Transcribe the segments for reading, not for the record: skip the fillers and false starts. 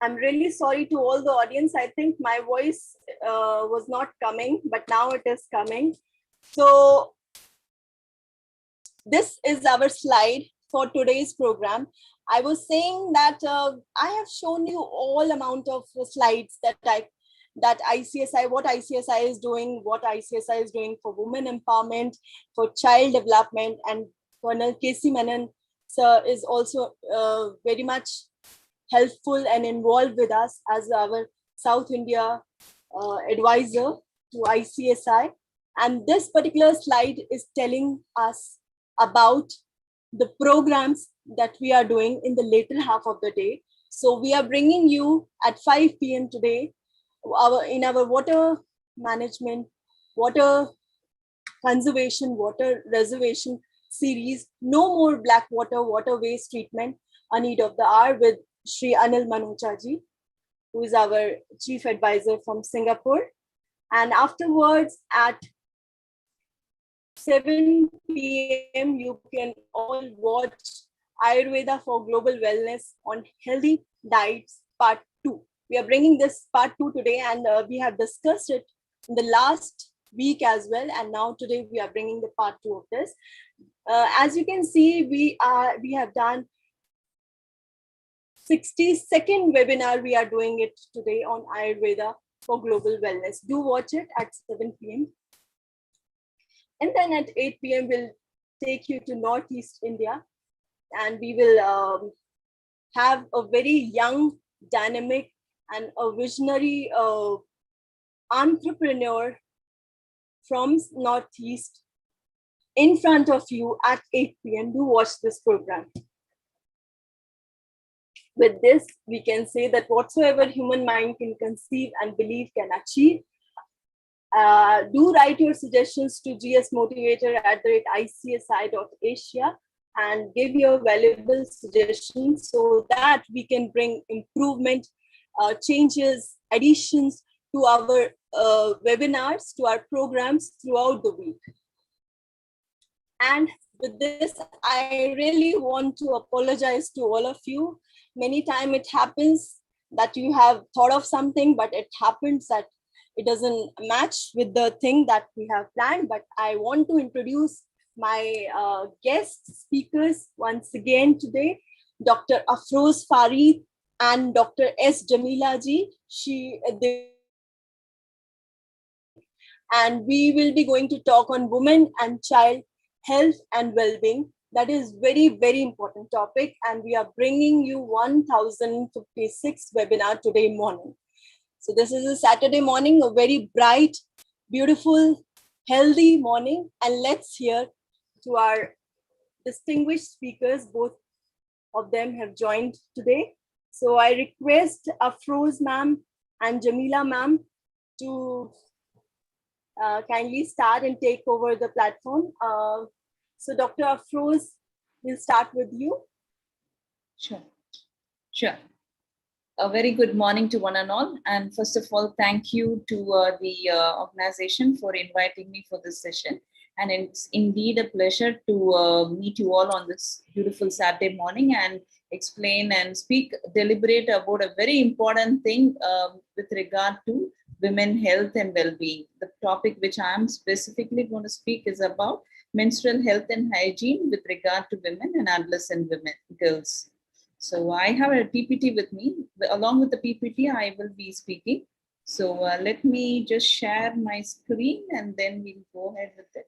I'm really sorry to all the audience. I think my voice was not coming, but now it is coming. So this is our slide for today's program. I was saying that I have shown you all amount of slides that ICSI, what ICSI is doing, what ICSI is doing for women empowerment, for child development, and Colonel Casey Menon sir is also very much helpful and involved with us as our South India advisor to ICSI. And this particular slide is telling us about the programs that we are doing in the later half of the day. So we are bringing you at 5 p.m. today in our water management, water conservation, water reservation series, No More Black Water Waste Treatment, a need of the hour with Sri Anil Manochaji, who is our chief advisor from Singapore. And afterwards at 7 p.m., you can all watch Ayurveda for Global Wellness on Healthy Diets Part 2. We are bringing this Part 2 today, and we have discussed it in the last week as well. And now today we are bringing the Part 2 of this. As you can see, we have done 62nd webinar. We are doing it today on Ayurveda for Global Wellness. Do watch it at 7 p.m. And then at 8 p.m., we'll take you to Northeast India, and we will have a very young, dynamic, and a visionary entrepreneur from Northeast in front of you at 8 p.m. Do watch this program. With this, we can say that whatsoever human mind can conceive and believe can achieve. Do write your suggestions to gsmotivator@icsi.asia and give your valuable suggestions so that we can bring improvement, changes, additions to our webinars, to our programs throughout the week. And with this, I really want to apologize to all of you. Many times it happens that you have thought of something, but it happens that it doesn't match with the thing that we have planned. But I want to introduce my guest speakers once again today, Dr. Afroz Farid and Dr. S. Jamila ji. And we will be going to talk on women and child health and well-being. That is very, very important topic. And we are bringing you 1056 webinar today morning. So this is a Saturday morning, a very bright, beautiful, healthy morning. And let's hear to our distinguished speakers. Both of them have joined today. So I request Afroz ma'am and Jamila ma'am to kindly start and take over the platform. So Dr. Afroz, we'll start with you. Sure. A very good morning to one and all. And first of all, thank you to the organization for inviting me for this session. And it's indeed a pleasure to meet you all on this beautiful Saturday morning and explain and deliberate about a very important thing with regard to women health and well-being. The topic which I'm specifically going to speak is about menstrual health and hygiene with regard to women and adolescent girls. So I have a PPT with me. Along with the PPT, I will be speaking. So let me just share my screen and then we'll go ahead with it.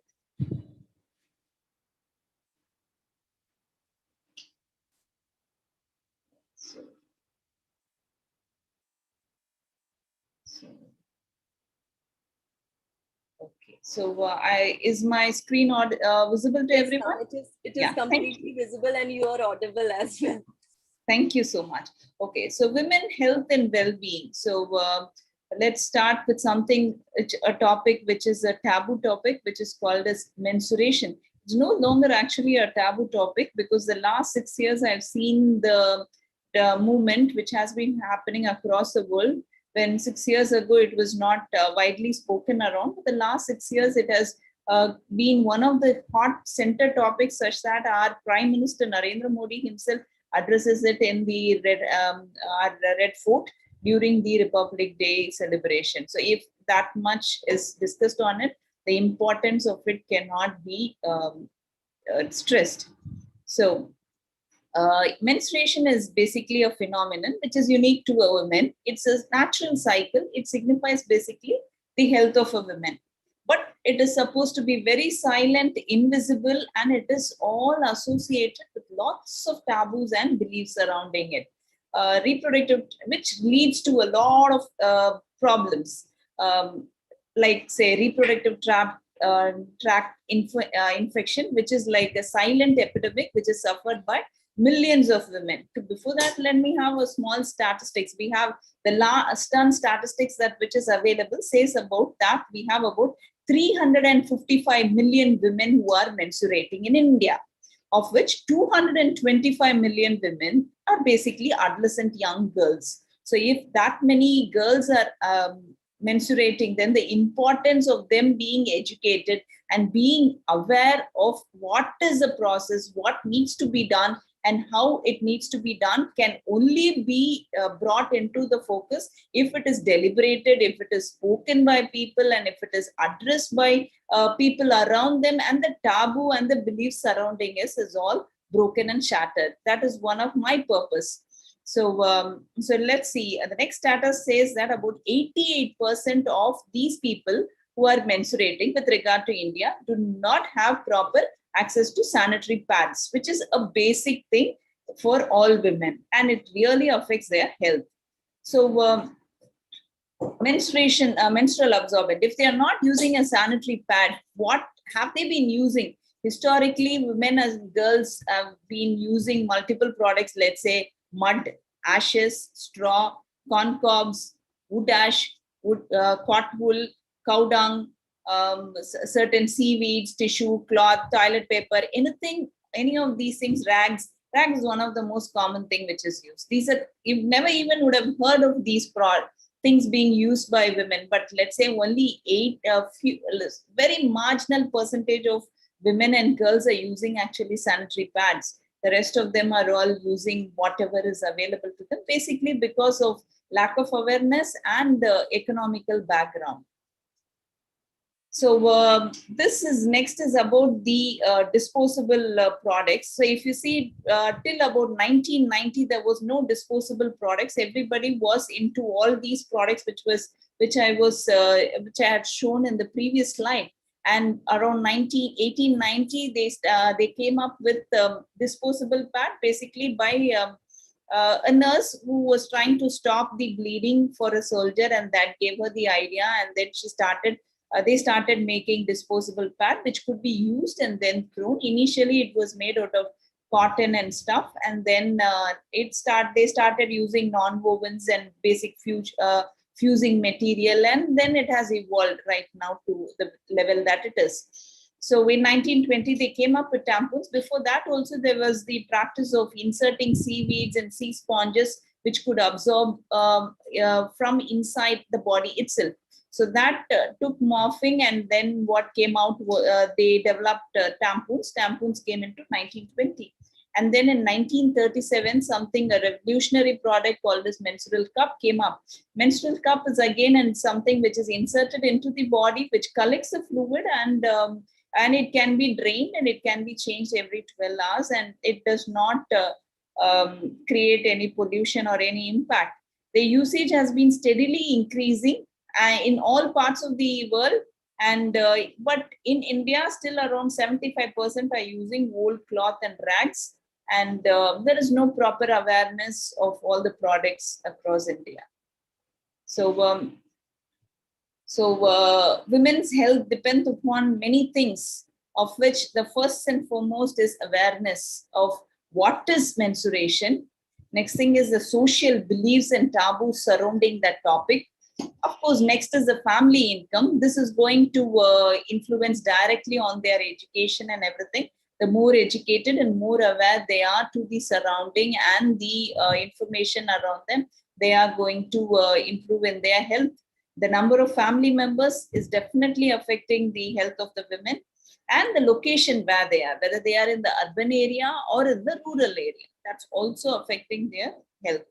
So is my screen visible to everyone? It is completely visible and you are audible as well. Thank you so much. Okay, so women health and well-being. So let's start with a topic which is a taboo topic, which is called as menstruation. It's no longer actually a taboo topic because the last 6 years I've seen the movement which has been happening across the world. When 6 years ago it was not widely spoken around, but the last 6 years it has been one of the hot center topics, such that our Prime Minister Narendra Modi himself addresses it in the Red Fort during the Republic Day celebration. So if that much is discussed on it, the importance of it cannot be stressed. So menstruation is basically a phenomenon which is unique to a woman. It's a natural cycle. It signifies basically the health of a woman. But it is supposed to be very silent, invisible, and it is all associated with lots of taboos and beliefs surrounding it. Reproductive, which leads to a lot of problems, like say reproductive tract infection, which is like a silent epidemic which is suffered by millions of women. Before that, let me have a small statistics. We have the last done statistics that which is available says about that we have about 355 million women who are menstruating in India, of which 225 million women are basically adolescent young girls. So if that many girls are menstruating, then the importance of them being educated and being aware of what is the process, what needs to be done, and how it needs to be done can only be brought into the focus if it is deliberated, if it is spoken by people, and if it is addressed by people around them, and the taboo and the beliefs surrounding us is all broken and shattered. That is one of my purpose. So let's see. The next data says that about 88% of these people who are menstruating with regard to India do not have proper access to sanitary pads, which is a basic thing for all women, and it really affects their health. So menstrual absorbent, if they are not using a sanitary pad, what have they been using? Historically, women as girls have been using multiple products, let's say mud, ashes, straw, corn cobs, wood ash, cot wool, cow dung, certain seaweeds, tissue, cloth, toilet paper, anything, any of these things, rags. Rag is one of the most common thing which is used. These are, you never even would have heard of these things being used by women, but let's say only very marginal percentage of women and girls are using actually sanitary pads. The rest of them are all using whatever is available to them, basically because of lack of awareness and the economical background. So this is next is about the disposable products. So if you see till about 1990, there was no disposable products. Everybody was into all these products, which I had shown in the previous slide. And around 1890, they came up with disposable pad, basically by a nurse who was trying to stop the bleeding for a soldier, and that gave her the idea, and then they started making disposable pad which could be used and then thrown. Initially, it was made out of cotton and stuff, and then they started using non-wovens and basic fusing material, and then it has evolved right now to the level that it is. So in 1920, they came up with tampons. Before that, also there was the practice of inserting seaweeds and sea sponges which could absorb from inside the body itself. So that took morphing, and then what came out, they developed tampons. Tampons came into 1920. And then in 1937, a revolutionary product called as menstrual cup came up. Menstrual cup is again something which is inserted into the body, which collects the fluid, and it can be drained, and it can be changed every 12 hours, and it does not create any pollution or any impact. The usage has been steadily increasing in all parts of the world, and but in India, still around 75% are using wool, cloth, and rags, and there is no proper awareness of all the products across India. So women's health depends upon many things, of which the first and foremost is awareness of what is menstruation. Next thing is the social beliefs and taboos surrounding that topic. Of course, next is the family income. This is going to influence directly on their education and everything. The more educated and more aware they are to the surrounding and the information around them, they are going to improve in their health. The number of family members is definitely affecting the health of the women, and the location where they are, whether they are in the urban area or in the rural area. that's also affecting their health.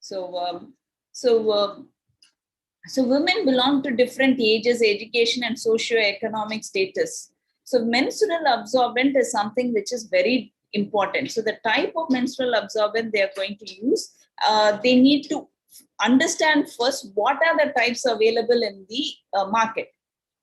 So, so women belong to different ages, education, and socio-economic status. So menstrual absorbent is something which is very important. So the type of menstrual absorbent they are going to use, they need to understand first what are the types available in the market,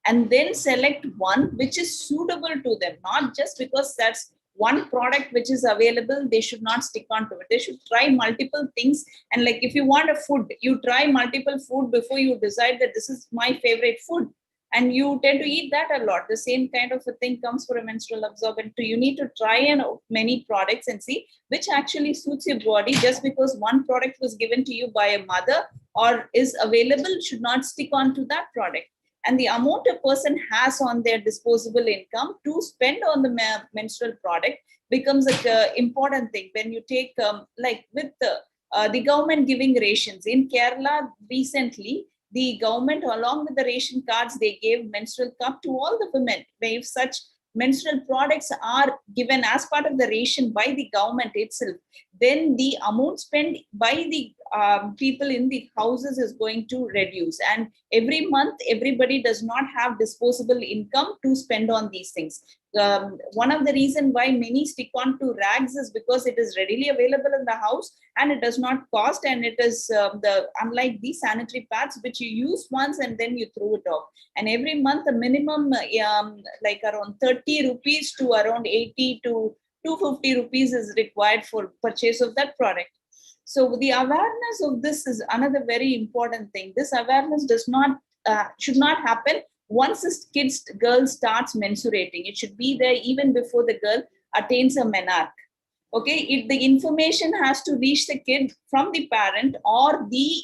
and then select one which is suitable to them. Not just because that's one product which is available, they should not stick on to it. They should try multiple things. And like if you want a food, you try multiple food before you decide that this is my favorite food, and you tend to eat that a lot. The same kind of a thing comes for a menstrual absorbent too. You need to try many products and see which actually suits your body. Just because one product was given to you by a mother or is available should not stick on to that product. And the amount a person has on their disposable income to spend on the menstrual product becomes a important thing. When you take like with the government giving rations in Kerala recently, the government along with the ration cards, they gave menstrual cup to all the women. If such menstrual products are given as part of the ration by the government itself, then the amount spent by the people in the houses is going to reduce. And every month, everybody does not have disposable income to spend on these things. One of the reasons why many stick on to rags is because it is readily available in the house and it does not cost, and it is unlike these sanitary pads which you use once and then you throw it off. And every month the minimum like around 30 rupees to around 80 to 250 rupees is required for purchase of that product. So the awareness of this is another very important thing. This awareness does not should not happen once a girl starts menstruating. It should be there even before the girl attains a menarche. Okay, the information has to reach the kid from the parent or the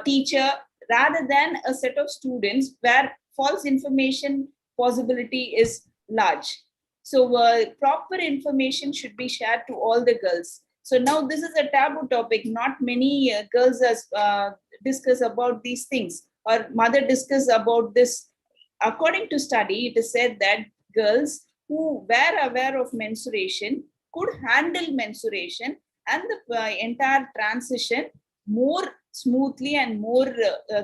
teacher, rather than a set of students where false information possibility is large. So proper information should be shared to all the girls. So now this is a taboo topic. Not many girls discuss about these things, or mother discuss about this. According to study, it is said that girls who were aware of menstruation could handle menstruation and the entire transition more smoothly and more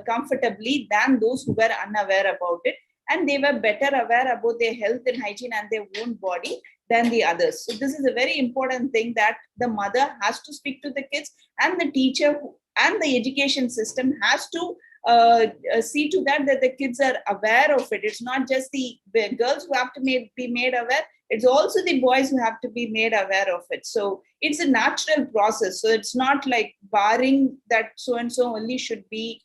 comfortably than those who were unaware about it. And they were better aware about their health and hygiene and their own body than the others. So this is a very important thing, that the mother has to speak to the kids, and the teacher and the education system has to see to that the kids are aware of it. It's not just the girls who have to be made aware, it's also the boys who have to be made aware of it. So it's a natural process. So it's not like barring that so and so only should be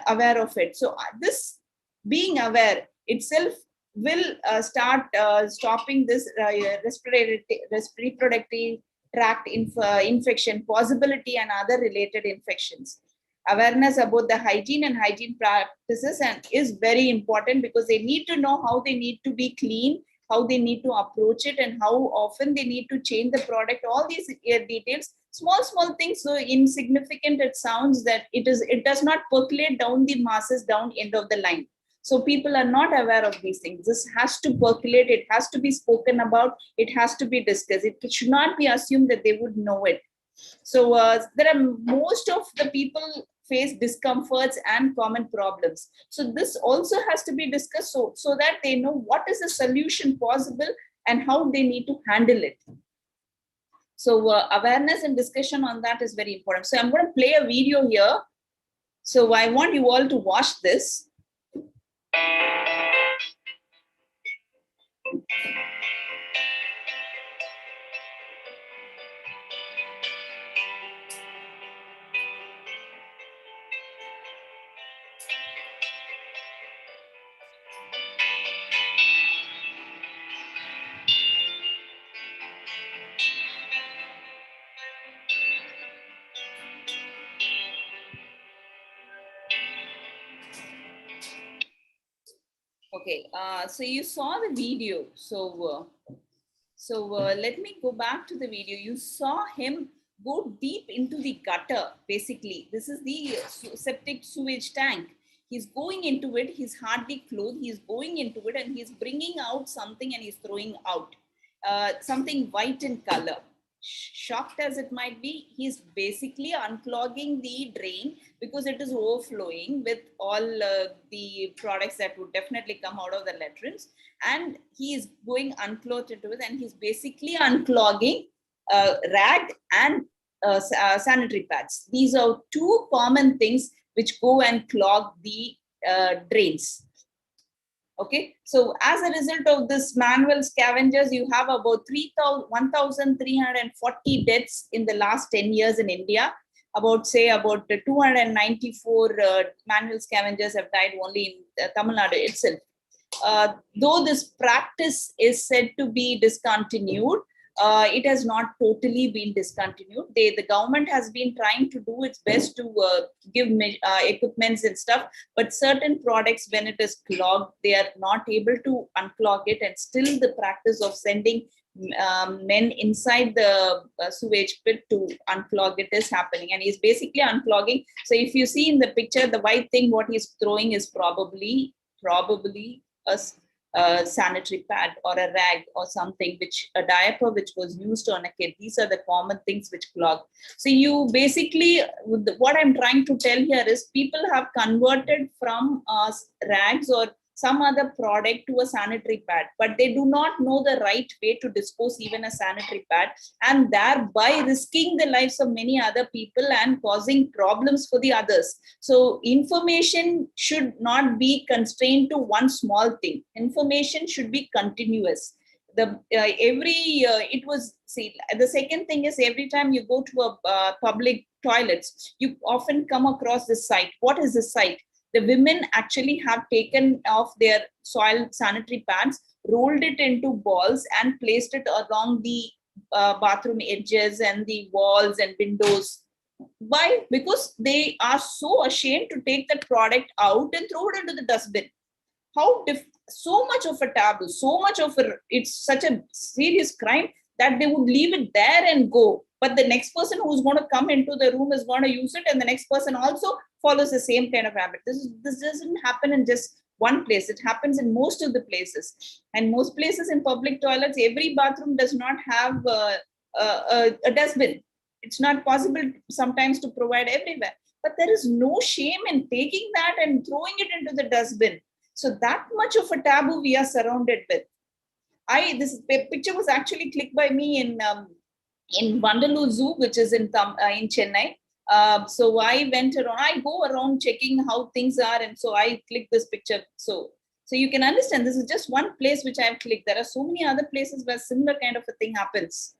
aware of it. So this being aware itself will start stopping this reproductive tract infection possibility and other related infections. Awareness about the hygiene and hygiene practices and is very important, because they need to know how they need to be clean, how they need to approach it, and how often they need to change the product. All these details, small things, so insignificant it sounds, that it does not percolate down the masses, down end of the line. So people are not aware of these things. This has to percolate, it has to be spoken about, it has to be discussed. It should not be assumed that they would know it. So there are most of the people face discomforts and common problems. So this also has to be discussed, so that they know what is the solution possible and how they need to handle it. So awareness and discussion on that is very important. So I'm going to play a video here. So I want you all to watch this. Okay, so you saw the video. So let me go back to the video. You saw him go deep into the gutter, basically. This is the septic sewage tank. He's going into it. He's hardly clothed. He's going into it and he's bringing out something and he's throwing out something white in color. shocked as it might be, he's basically unclogging the drain because it is overflowing with all the products that would definitely come out of the latrines, and he is going unclothed into it, and he's basically unclogging rag and sanitary pads. These are two common things which go and clog the drains. Okay, so as a result of this manual scavengers, you have about 1,340 deaths in the last 10 years in India. About 294 manual scavengers have died only in Tamil Nadu itself. Though this practice is said to be discontinued, it has not totally been discontinued. The government has been trying to do its best to give equipments and stuff, but certain products, when it is clogged, they are not able to unclog it, and still the practice of sending men inside the sewage pit to unclog it is happening, and he's basically unclogging. So if you see in the picture, the white thing what he's throwing is probably a sanitary pad or a rag or something, which a diaper which was used on a kid. These are the common things which clog. So you basically, what I'm trying to tell here is people have converted from rags or some other product to a sanitary pad, but they do not know the right way to dispose even a sanitary pad, and thereby risking the lives of many other people and causing problems for the others. So information should not be constrained to one small thing. Information should be continuous. The it was, see, the second thing is, every time you go to a public toilets, you often come across this site. What is this site? The women actually have taken off their soiled sanitary pads, rolled it into balls, and placed it along the bathroom edges and the walls and windows. Why? Because they are so ashamed to take that product out and throw it into the dustbin. So much of a taboo, so much of it's such a serious crime that they would leave it there and go. But the next person who's going to come into the room is going to use it, and the next person also follows the same kind of habit. This doesn't happen in just one place. It happens in most of the places. And most places in public toilets, every bathroom does not have a dustbin. It's not possible sometimes to provide everywhere. But there is no shame in taking that and throwing it into the dustbin. So that much of a taboo we are surrounded with. This picture was actually clicked by me in Vandalur Zoo, which is in Chennai. So I went around. I go around checking how things are, and so I clicked this picture. So you can understand, this is just one place which I have clicked. There are so many other places where similar kind of a thing happens.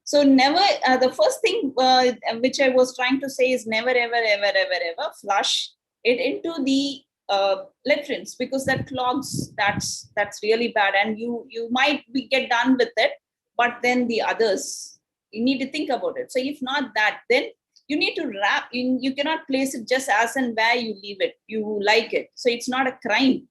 So never. The first thing which I was trying to say is never, ever, ever, ever, ever flush it into the latrines, because that clogs. That's really bad, and you might get done with it, but then the others, you need to think about it. So if not that, then you need to wrap in. You cannot place it just as and where you leave it, you like it. So it's not a crime.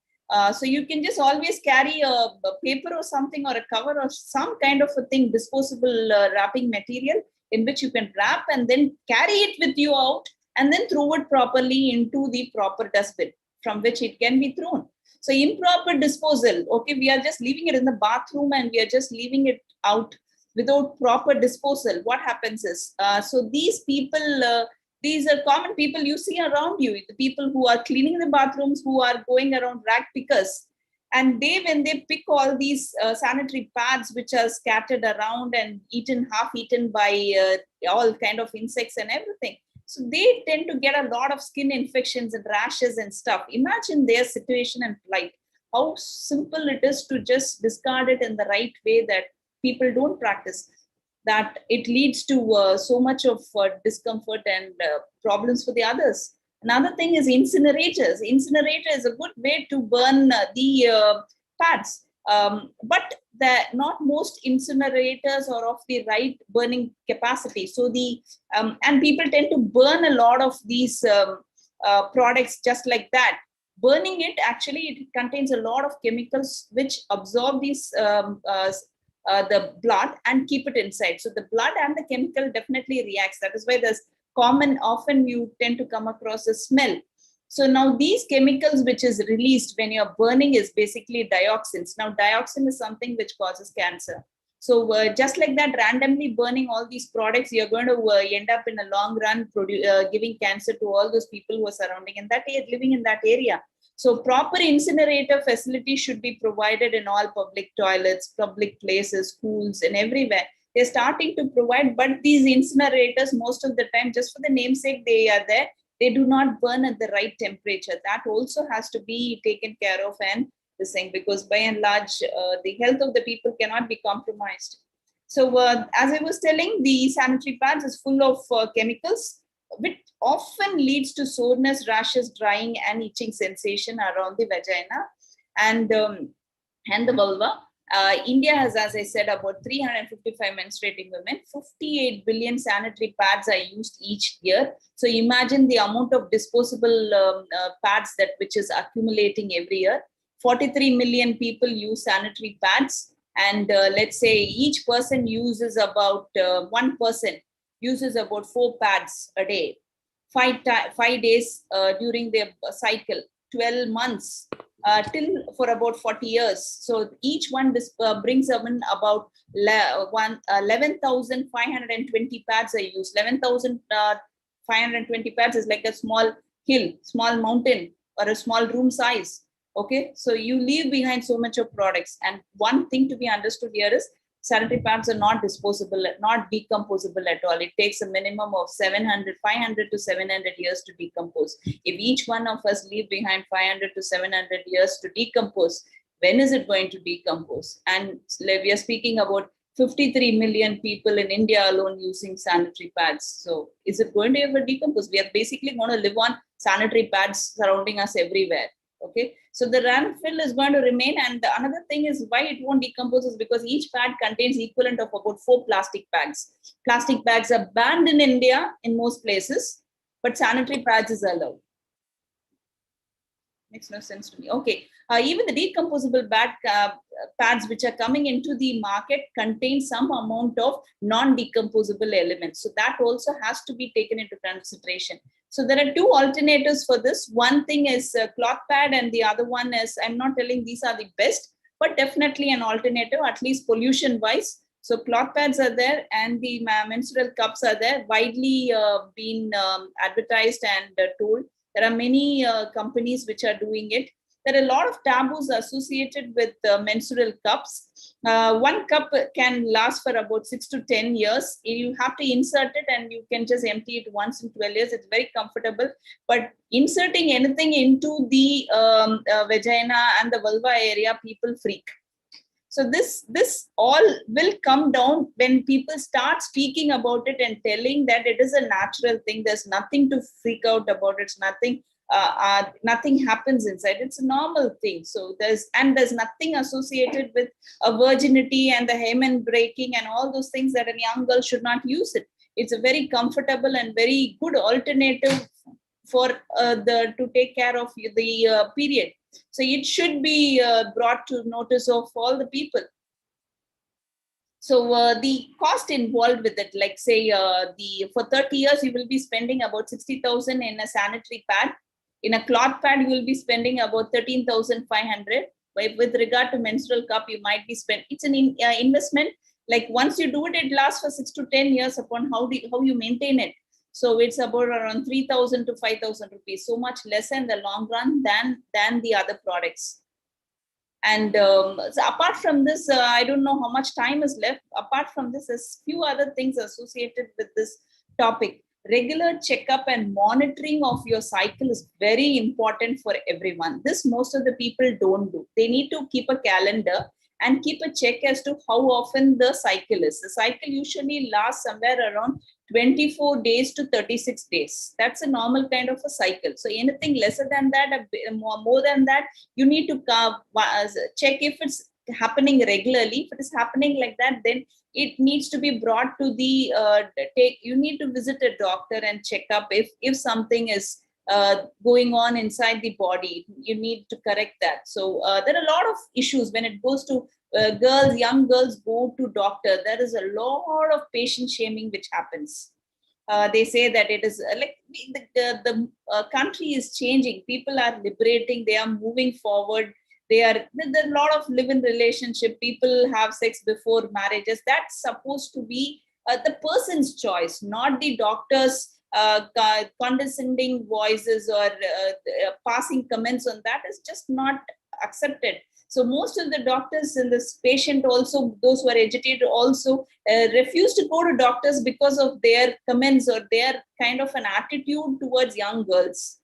So you can just always carry a paper or something, or a cover or some kind of a thing, disposable wrapping material, in which you can wrap and then carry it with you out, and then throw it properly into the proper dustbin from which it can be thrown. So improper disposal, okay, we are just leaving it in the bathroom and we are just leaving it out without proper disposal. What happens is, so these people, these are common people you see around you, the people who are cleaning the bathrooms, who are going around rag pickers, and when they pick all these sanitary pads which are scattered around and half eaten by all kind of insects and everything, so they tend to get a lot of skin infections and rashes and stuff. Imagine their situation and plight. How simple it is to just discard it in the right way that people don't practice. That it leads to so much of discomfort and problems for the others. Another thing is incinerators. Incinerator is a good way to burn the pads. But not most incinerators are of the right burning capacity. So and people tend to burn a lot of these products just like that. Burning it, actually, it contains a lot of chemicals which absorb these the blood and keep it inside. So the blood and the chemical definitely reacts. That is why there's often you tend to come across a smell. So now these chemicals which is released when you're burning is basically dioxins. Now dioxin is something which causes cancer. So just like that, randomly burning all these products, you're going to end up in a long run giving cancer to all those people who are surrounding in that living in that area. So proper incinerator facilities should be provided in all public toilets, public places, schools, and everywhere. They're starting to provide, but these incinerators, most of the time, just for the namesake, they are there. They do not burn at the right temperature. That also has to be taken care of and this thing, because by and large, the health of the people cannot be compromised. So as I was telling, the sanitary pads is full of chemicals, which often leads to soreness, rashes, drying, and itching sensation around the vagina and the vulva. India has, as I said, about 355 menstruating women. 58 billion sanitary pads are used each year. So imagine the amount of disposable pads that which is accumulating every year. 43 million people use sanitary pads, and let's say each person uses about 1% uses about 4 pads a day. 5 days during their cycle, 12 months till for about 40 years. So each one brings in about 11,520 pads are used. 11,520 pads is like a small hill, small mountain, or a small room size. Okay, so you leave behind so much of products. And one thing to be understood here is sanitary pads are not disposable, not decomposable at all. It takes a minimum of 500 to 700 years to decompose. If each one of us leave behind 500 to 700 years to decompose, when is it going to decompose? And we are speaking about 53 million people in India alone using sanitary pads. So is it going to ever decompose? We are basically going to live on sanitary pads surrounding us everywhere. Okay, so the landfill is going to remain. And another thing is why it won't decompose is because each pad contains equivalent of about 4 plastic bags. Plastic bags are banned in India in most places, but sanitary pads is allowed. Makes no sense to me. Okay, even the decomposable pads which are coming into the market contain some amount of non-decomposable elements. So that also has to be taken into consideration. So there are two alternatives for this. One thing is cloth pad, and the other one is, I'm not telling these are the best, but definitely an alternative, at least pollution wise. So cloth pads are there, and the menstrual cups are there, widely been advertised and told. There are many companies which are doing it. There are a lot of taboos associated with menstrual cups. One cup can last for about 6 to 10 years. You have to insert it, and you can just empty it once in 12 years. It's very comfortable. But inserting anything into the vagina and the vulva area, people freak. So this all will come down when people start speaking about it and telling that it is a natural thing. There's nothing to freak out about. It's nothing. Nothing happens inside. It's a normal thing. So there's nothing associated with a virginity and the hymen breaking and all those things that a young girl should not use it. It's a very comfortable and very good alternative for to take care of the period. So it should be brought to notice of all the people. So the cost involved with it, like say for 30 years, you will be spending about 60,000 in a sanitary pad. In a cloth pad, you will be spending about 13,500. With regard to menstrual cup, you might be spent. It's an investment. Like once you do it, it lasts for 6 to 10 years upon how you maintain it. So it's about around 3,000 to 5,000 rupees, so much less in the long run than the other products. And so apart from this, I don't know how much time is left. Apart from this, there's few other things associated with this topic. Regular checkup and monitoring of your cycle is very important for everyone. This most of the people don't do. They need to keep a calendar and keep a check as to how often the cycle is. The cycle usually lasts somewhere around 24 days to 36 days. That's a normal kind of a cycle. So anything lesser than that, more than that, you need to check if it's happening regularly. If it is happening like that, then it needs to be brought to the you need to visit a doctor and check up if something is going on inside the body. You need to correct that. So there are a lot of issues when it goes to young girls go to doctor. There is a lot of patient shaming which happens. They say that it is like the country is changing. People are liberating. They are moving forward. there's a lot of live-in relationship. People have sex before marriages. That's supposed to be the person's choice, not the doctor's condescending voices or passing comments on that is just not accepted. So most of the doctors in this patient, also those who are educated, also refuse to go to doctors because of their comments or their kind of an attitude towards young girls.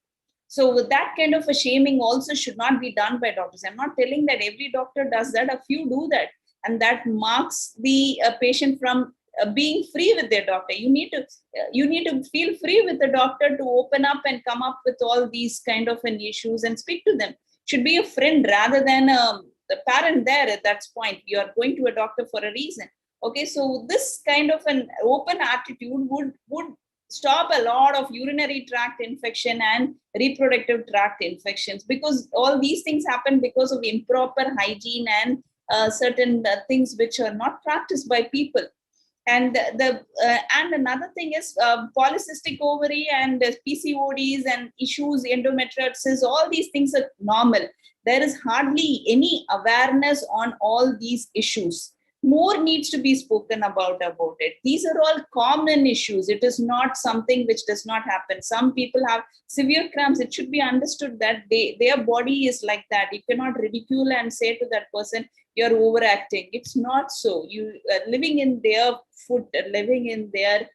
So that kind of a shaming also should not be done by doctors. I'm not telling that every doctor does that. A few do that, and that marks the patient from being free with their doctor. You need to feel free with the doctor to open up and come up with all these kind of an issues and speak to them. Should be a friend rather than the parent there at that point. You are going to a doctor for a reason. Okay, so this kind of an open attitude would stop a lot of urinary tract infection and reproductive tract infections, because all these things happen because of improper hygiene and certain things which are not practiced by people. And and another thing is polycystic ovary and PCODs and issues, endometriosis, all these things are normal. There is hardly any awareness on all these issues. More needs to be spoken about it. These are all common issues. It is not something which does not happen. Some people have severe cramps. It should be understood that their body is like that. You cannot ridicule and say to that person, you're overacting. It's not so. You living in their foot, living in their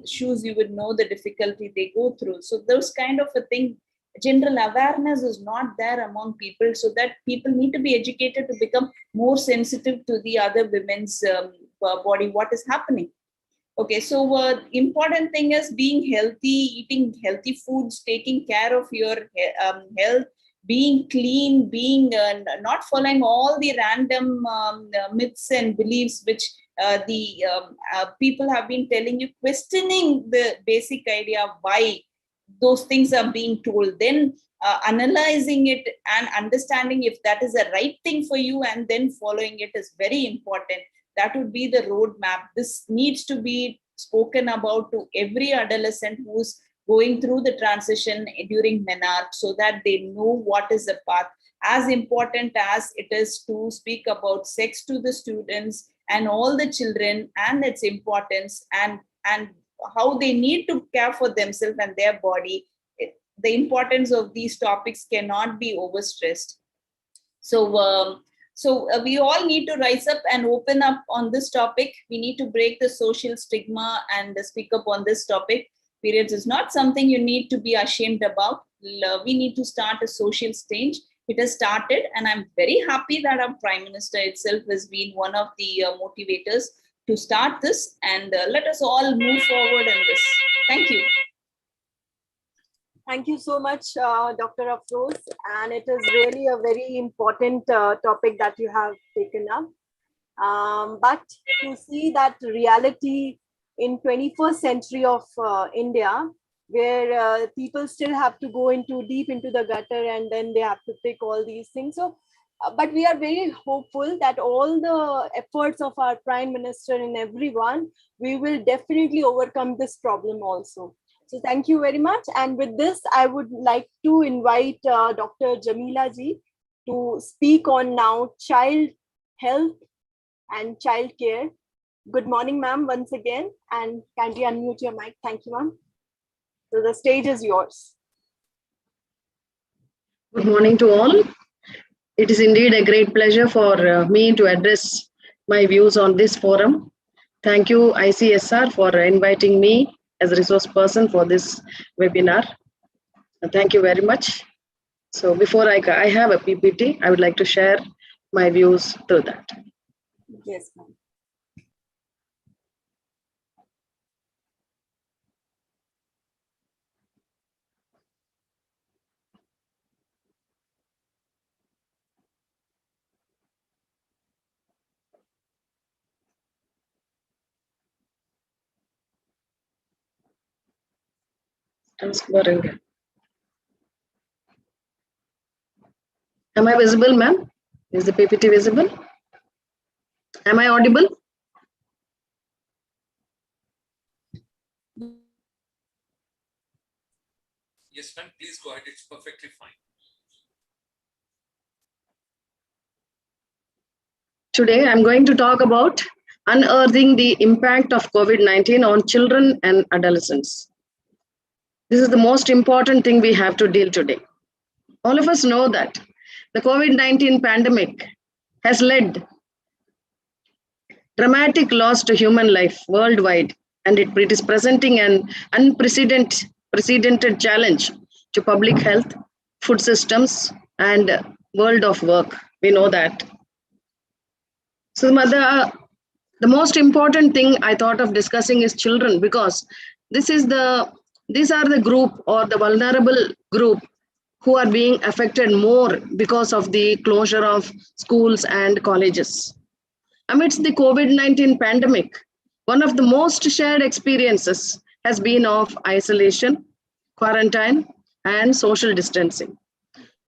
shoes, you would know the difficulty they go through. So those kind of a thing, general awareness is not there among people, so that people need to be educated to become more sensitive to the other women's body, what is happening. Okay, so important thing is being healthy, eating healthy foods, taking care of your health, being clean, being not following all the random myths and beliefs which the people have been telling you, questioning the basic idea why those things are being told, then analyzing it and understanding if that is the right thing for you, and then following it is very important. That would be the roadmap. This needs to be spoken about to every adolescent who's going through the transition during menarche, so that they know what is the path. As important as it is to speak about sex to the students and all the children and its importance, and how they need to care for themselves and their body, the importance of these topics cannot be overstressed. So we all need to rise up and open up on this topic. We need to break the social stigma and speak up on this topic. Periods is not something you need to be ashamed about. We need to start a social change. It has started, and I'm very happy that our Prime Minister itself has been one of the motivators to start this, and let us all move forward in this. Thank you. Thank you so much, Dr. Afroz. And it is really a very important topic that you have taken up. But to see that reality in 21st century of India, where people still have to go deep into the gutter, and then they have to pick all these things. So, but we are very hopeful that all the efforts of our Prime Minister and everyone, we will definitely overcome this problem also. So thank you very much. And with this, I would like to invite Dr. Jamila ji to speak on now child health and child care. Good morning, ma'am, once again, and kindly unmute your mic. Thank you, ma'am. So the stage is yours. Good morning to all. It is indeed a great pleasure for me to address my views on this forum. Thank you, ICSR, for inviting me as a resource person for this webinar. Thank you very much. So before I have a PPT, I would like to share my views through that. Yes, ma'am. Transferring. Am I visible, ma'am? Is the PPT visible? Am I audible? Yes, ma'am, please go ahead. It's perfectly fine. Today, I'm going to talk about unearthing the impact of COVID-19 on children and adolescents. This is the most important thing we have to deal today. All of us know that the COVID-19 pandemic has led dramatic loss to human life worldwide, and it is presenting an unprecedented challenge to public health, food systems, and world of work. We know that. So, the most important thing I thought of discussing is children, because this is these are the group or the vulnerable group who are being affected more because of the closure of schools and colleges. Amidst the COVID-19 pandemic, one of the most shared experiences has been of isolation, quarantine, and social distancing.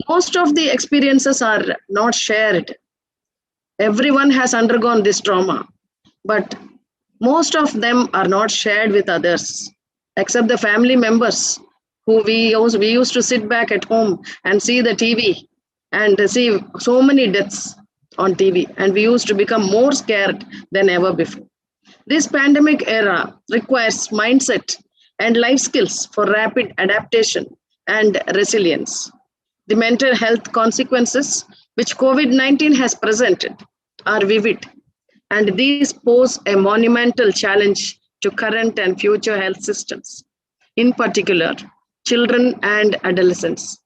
Most of the experiences are not shared. Everyone has undergone this trauma, but most of them are not shared with others, except the family members who we used to sit back at home and see the TV and see so many deaths on TV, and we used to become more scared than ever before. This pandemic era requires mindset and life skills for rapid adaptation and resilience. The mental health consequences which COVID-19 has presented are vivid, and these pose a monumental challenge to current and future health systems, in particular, children and adolescents.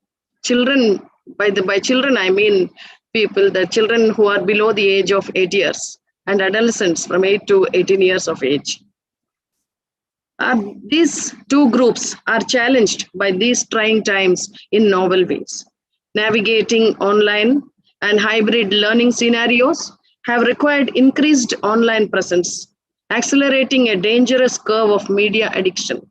Children, by children, I mean the children who are below the age of 8 years, and adolescents from 8 to 18 years of age. These two groups are challenged by these trying times in novel ways. Navigating online and hybrid learning scenarios have required increased online presence, accelerating a dangerous curve of media addiction,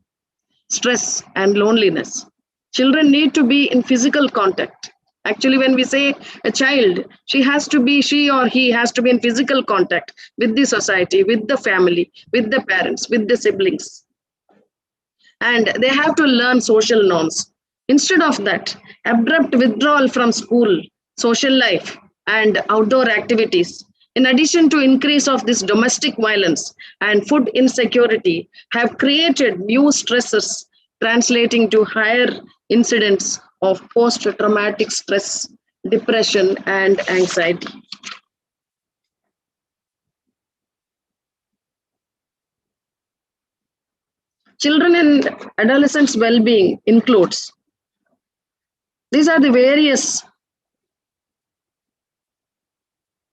stress, and loneliness. Children need to be in physical contact. Actually, when we say a child, she or he has to be in physical contact with the society, with the family, with the parents, with the siblings. And they have to learn social norms. Instead of that, abrupt withdrawal from school, social life, and outdoor activities, in addition to increase of this domestic violence and food insecurity, have created new stresses translating to higher incidence of post-traumatic stress, depression, and anxiety. Children and adolescents' well-being includes, these are the various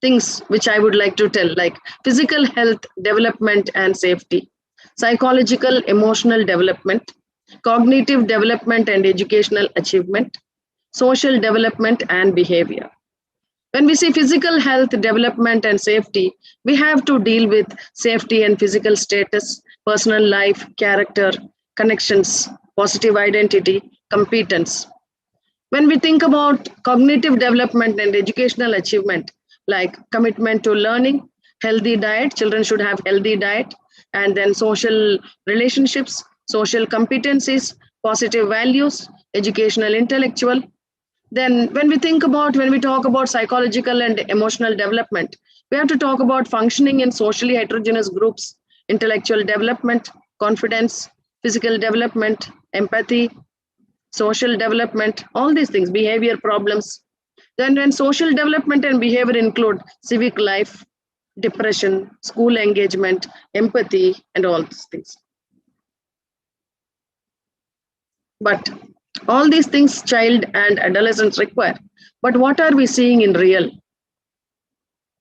things which I would like to tell, like physical health, development and safety, psychological, emotional development, cognitive development and educational achievement, social development and behavior. When we see physical health, development and safety, we have to deal with safety and physical status, personal life, character, connections, positive identity, competence. When we think about cognitive development and educational achievement, like commitment to learning, healthy diet, children should have healthy diet, and then social relationships, social competencies, positive values, educational, intellectual. Then when we talk about psychological and emotional development, we have to talk about functioning in socially heterogeneous groups, intellectual development, confidence, physical development, empathy, social development, all these things, behavior problems. Then when social development and behavior include civic life, depression, school engagement, empathy, and all these things. But all these things child and adolescents require. But what are we seeing in real?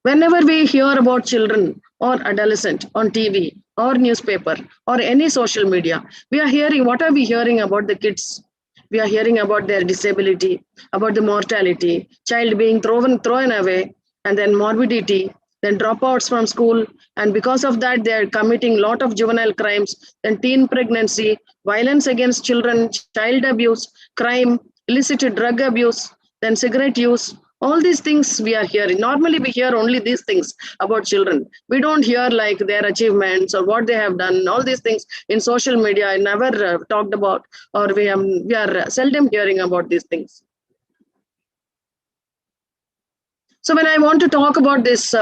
Whenever we hear about children or adolescent on TV or newspaper or any social media, what are we hearing about the kids? We are hearing about their disability, about the mortality, child being thrown away, and then morbidity, then dropouts from school, and because of that they are committing a lot of juvenile crimes, then teen pregnancy, violence against children, child abuse, crime, illicit drug abuse, then cigarette use. All these things we are hearing. Normally we hear only these things about children. We don't hear like their achievements or what they have done. All these things in social media I never talked about, or we are seldom hearing about these things. So when I want to talk about this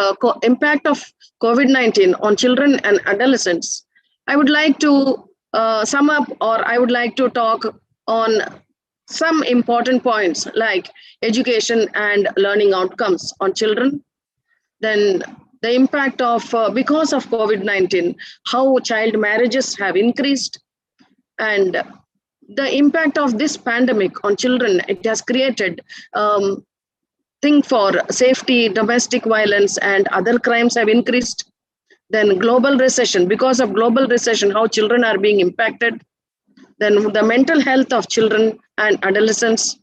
impact of COVID-19 on children and adolescents, I would like to sum up, or I would like to talk on some important points like education and learning outcomes on children, then the impact of, because of COVID-19, how child marriages have increased, and the impact of this pandemic on children. It has created thing for safety, domestic violence, and other crimes have increased. Then global recession, because of global recession, how children are being impacted. Then the mental health of children and adolescents.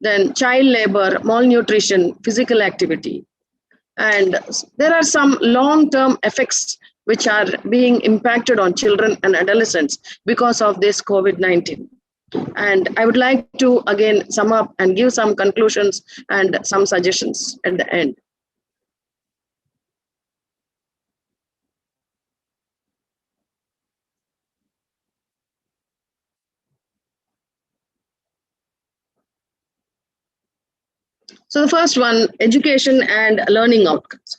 Then child labor, malnutrition, physical activity. And there are some long-term effects which are being impacted on children and adolescents because of this COVID-19. And I would like to again sum up and give some conclusions and some suggestions at the end. So the first one, education and learning outcomes.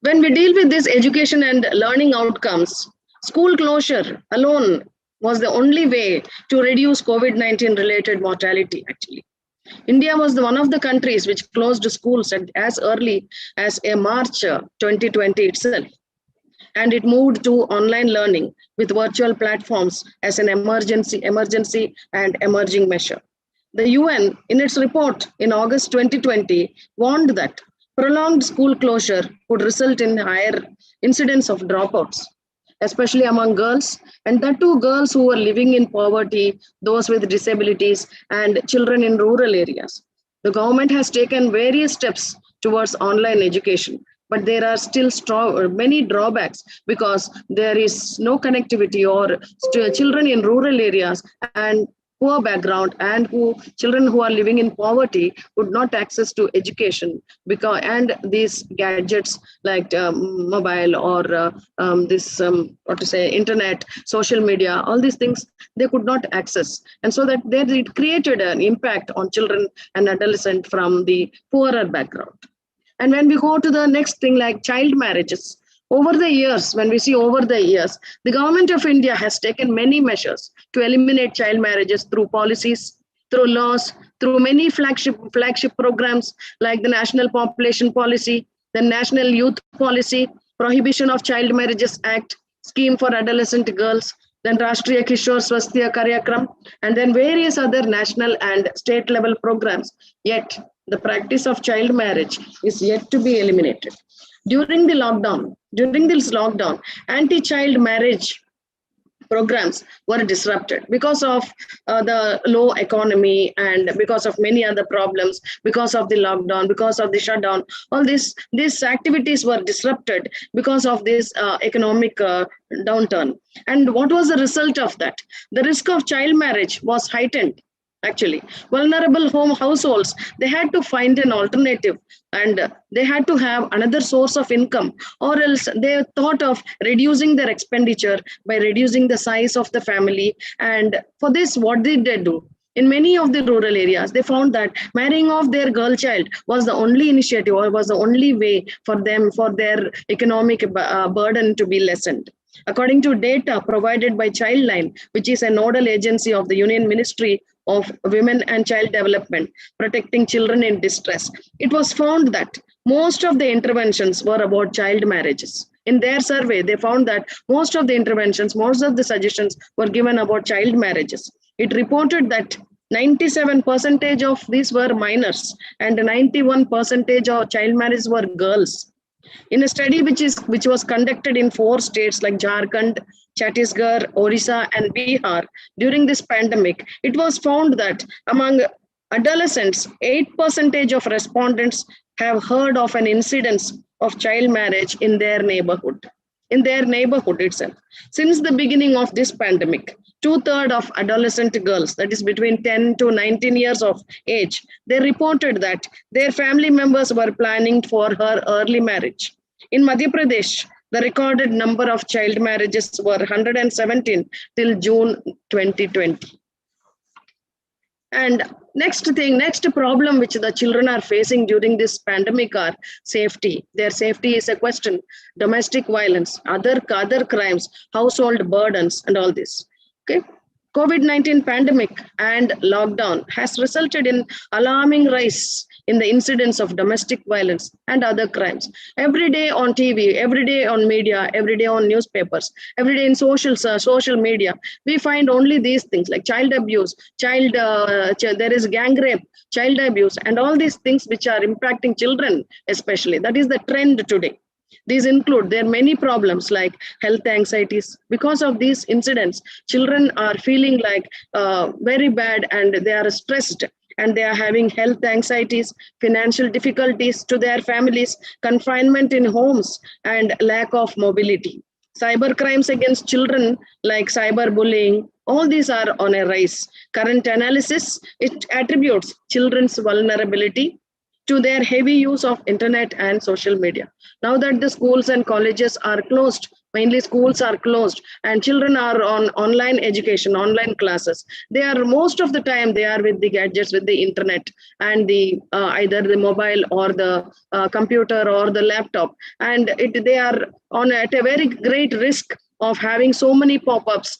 When we deal with this education and learning outcomes, school closure alone was the only way to reduce COVID-19 related mortality actually. India was one of the countries which closed schools as early as a March 2020 itself. And it moved to online learning with virtual platforms as an emergency and emerging measure. The UN, in its report in August 2020, warned that prolonged school closure would result in higher incidence of dropouts, especially among girls, and that too girls who were living in poverty, those with disabilities, and children in rural areas. The government has taken various steps towards online education, but there are still many drawbacks because there is no connectivity, or children in rural areas and poor background and children who are living in poverty would not access to education because, and these gadgets like mobile or internet, social media, all these things they could not access, and so that it created an impact on children and adolescents from the poorer background. And when we go to the next thing like child marriages, over the years, when we see over the years, the government of India has taken many measures to eliminate child marriages through policies, through laws, through many flagship programs like the National Population Policy, the National Youth Policy, Prohibition of Child Marriages Act, Scheme for Adolescent Girls, then Rashtriya Kishore Swasthya Karyakram, and then various other national and state level programs. Yet the practice of child marriage is yet to be eliminated. During this lockdown, anti-child marriage programs were disrupted because of the low economy and because of many other problems, because of the lockdown, because of the shutdown. All these activities were disrupted because of this economic downturn. And what was the result of that? The risk of child marriage was heightened. Actually, vulnerable households, they had to find an alternative and they had to have another source of income, or else they thought of reducing their expenditure by reducing the size of the family. And for this, what did they do? In many of the rural areas, they found that marrying off their girl child was the only initiative or was the only way for them, for their economic burden to be lessened. According to data provided by Childline, which is a nodal agency of the Union Ministry of Women and Child Development, protecting children in distress, it was found that most of the interventions were about child marriages. In their survey, they found that most of the interventions, most of the suggestions were given about child marriages. It reported that 97% of these were minors and 91% of child marriages were girls. In a study which was conducted in 4 states like Jharkhand, Chhattisgarh, Orissa, and Bihar during this pandemic, it was found that among adolescents, 8% of respondents have heard of an incidence of child marriage in their neighborhood itself. Since the beginning of this pandemic, 2/3 of adolescent girls, that is between 10 to 19 years of age, they reported that their family members were planning for her early marriage. In Madhya Pradesh, the recorded number of child marriages were 117 till June 2020. And Next problem which the children are facing during this pandemic are safety. Their safety is a question. Domestic violence, other crimes, household burdens, and all this. Okay. COVID-19 pandemic and lockdown has resulted in alarming rise in the incidence of domestic violence and other crimes. Every day on TV, every day on media, every day on newspapers, every day in social media, we find only these things like child abuse, there is gang rape, child abuse, and all these things which are impacting children especially. That is the trend today. These include, there are many problems like health anxieties. Because of these incidents, children are feeling like very bad and they are stressed and they are having health anxieties, financial difficulties to their families, confinement in homes, and lack of mobility. Cyber crimes against children like cyberbullying, all these are on a rise. Current analysis, it attributes children's vulnerability to their heavy use of internet and social media. Now that the schools and colleges are closed, mainly schools are closed and children are on online education, online classes, they are most of the time they are with the gadgets, with the internet and the either the mobile or the computer or the laptop, and they are on at a very great risk of having so many pop-ups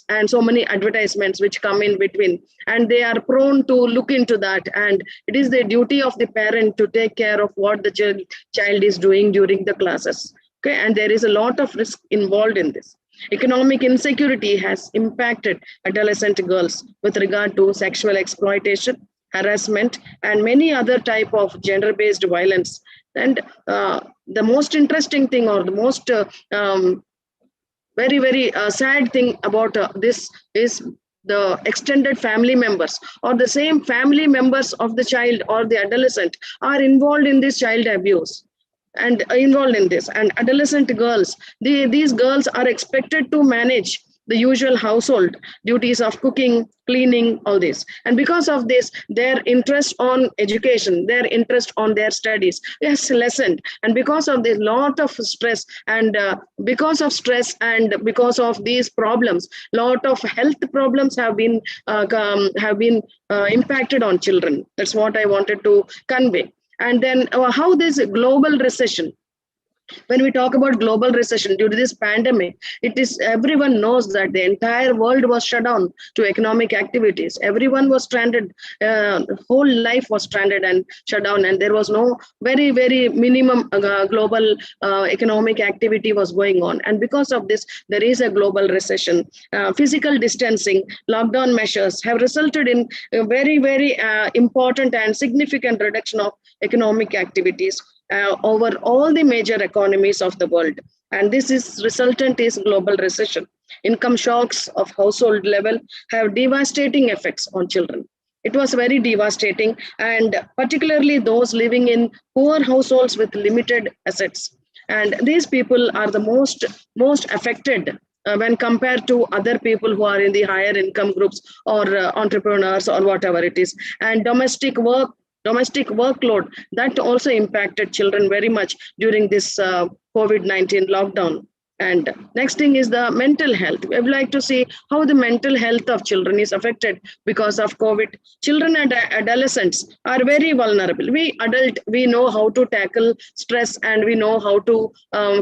and so many advertisements which come in between, and they are prone to look into that, and it is the duty of the parent to take care of what the child is doing during the classes. Okay, and there is a lot of risk involved in this. Economic insecurity has impacted adolescent girls with regard to sexual exploitation, harassment, and many other type of gender-based violence. And the most interesting thing, or the most very sad thing about this is the extended family members or the same family members of the child or the adolescent are involved in this child abuse and involved in this. And adolescent girls, these girls are expected to manage the usual household duties of cooking, cleaning, all this. And because of this, their interest on education, their interest on their studies is lessened. And because of this lot of stress and because of these problems, lot of health problems have been impacted on children. That's what I wanted to convey. And then how this global recession, when we talk about global recession due to this pandemic, it is, everyone knows that the entire world was shut down to economic activities. Everyone was stranded, whole life was stranded and shut down, and there was no very minimum global economic activity was going on. And because of this, there is a global recession. Physical distancing, lockdown measures have resulted in a very important and significant reduction of economic activities over all the major economies of the world. And this is resultant is global recession. Income shocks of household level have devastating effects on children. It was very devastating, and particularly those living in poor households with limited assets. And these people are the most affected when compared to other people who are in the higher income groups or entrepreneurs or whatever it is. And domestic workload, that also impacted children very much during this COVID-19 lockdown. And next thing is the mental health. We would like to see how the mental health of children is affected because of COVID. Children and adolescents are very vulnerable. We know how to tackle stress and we know how to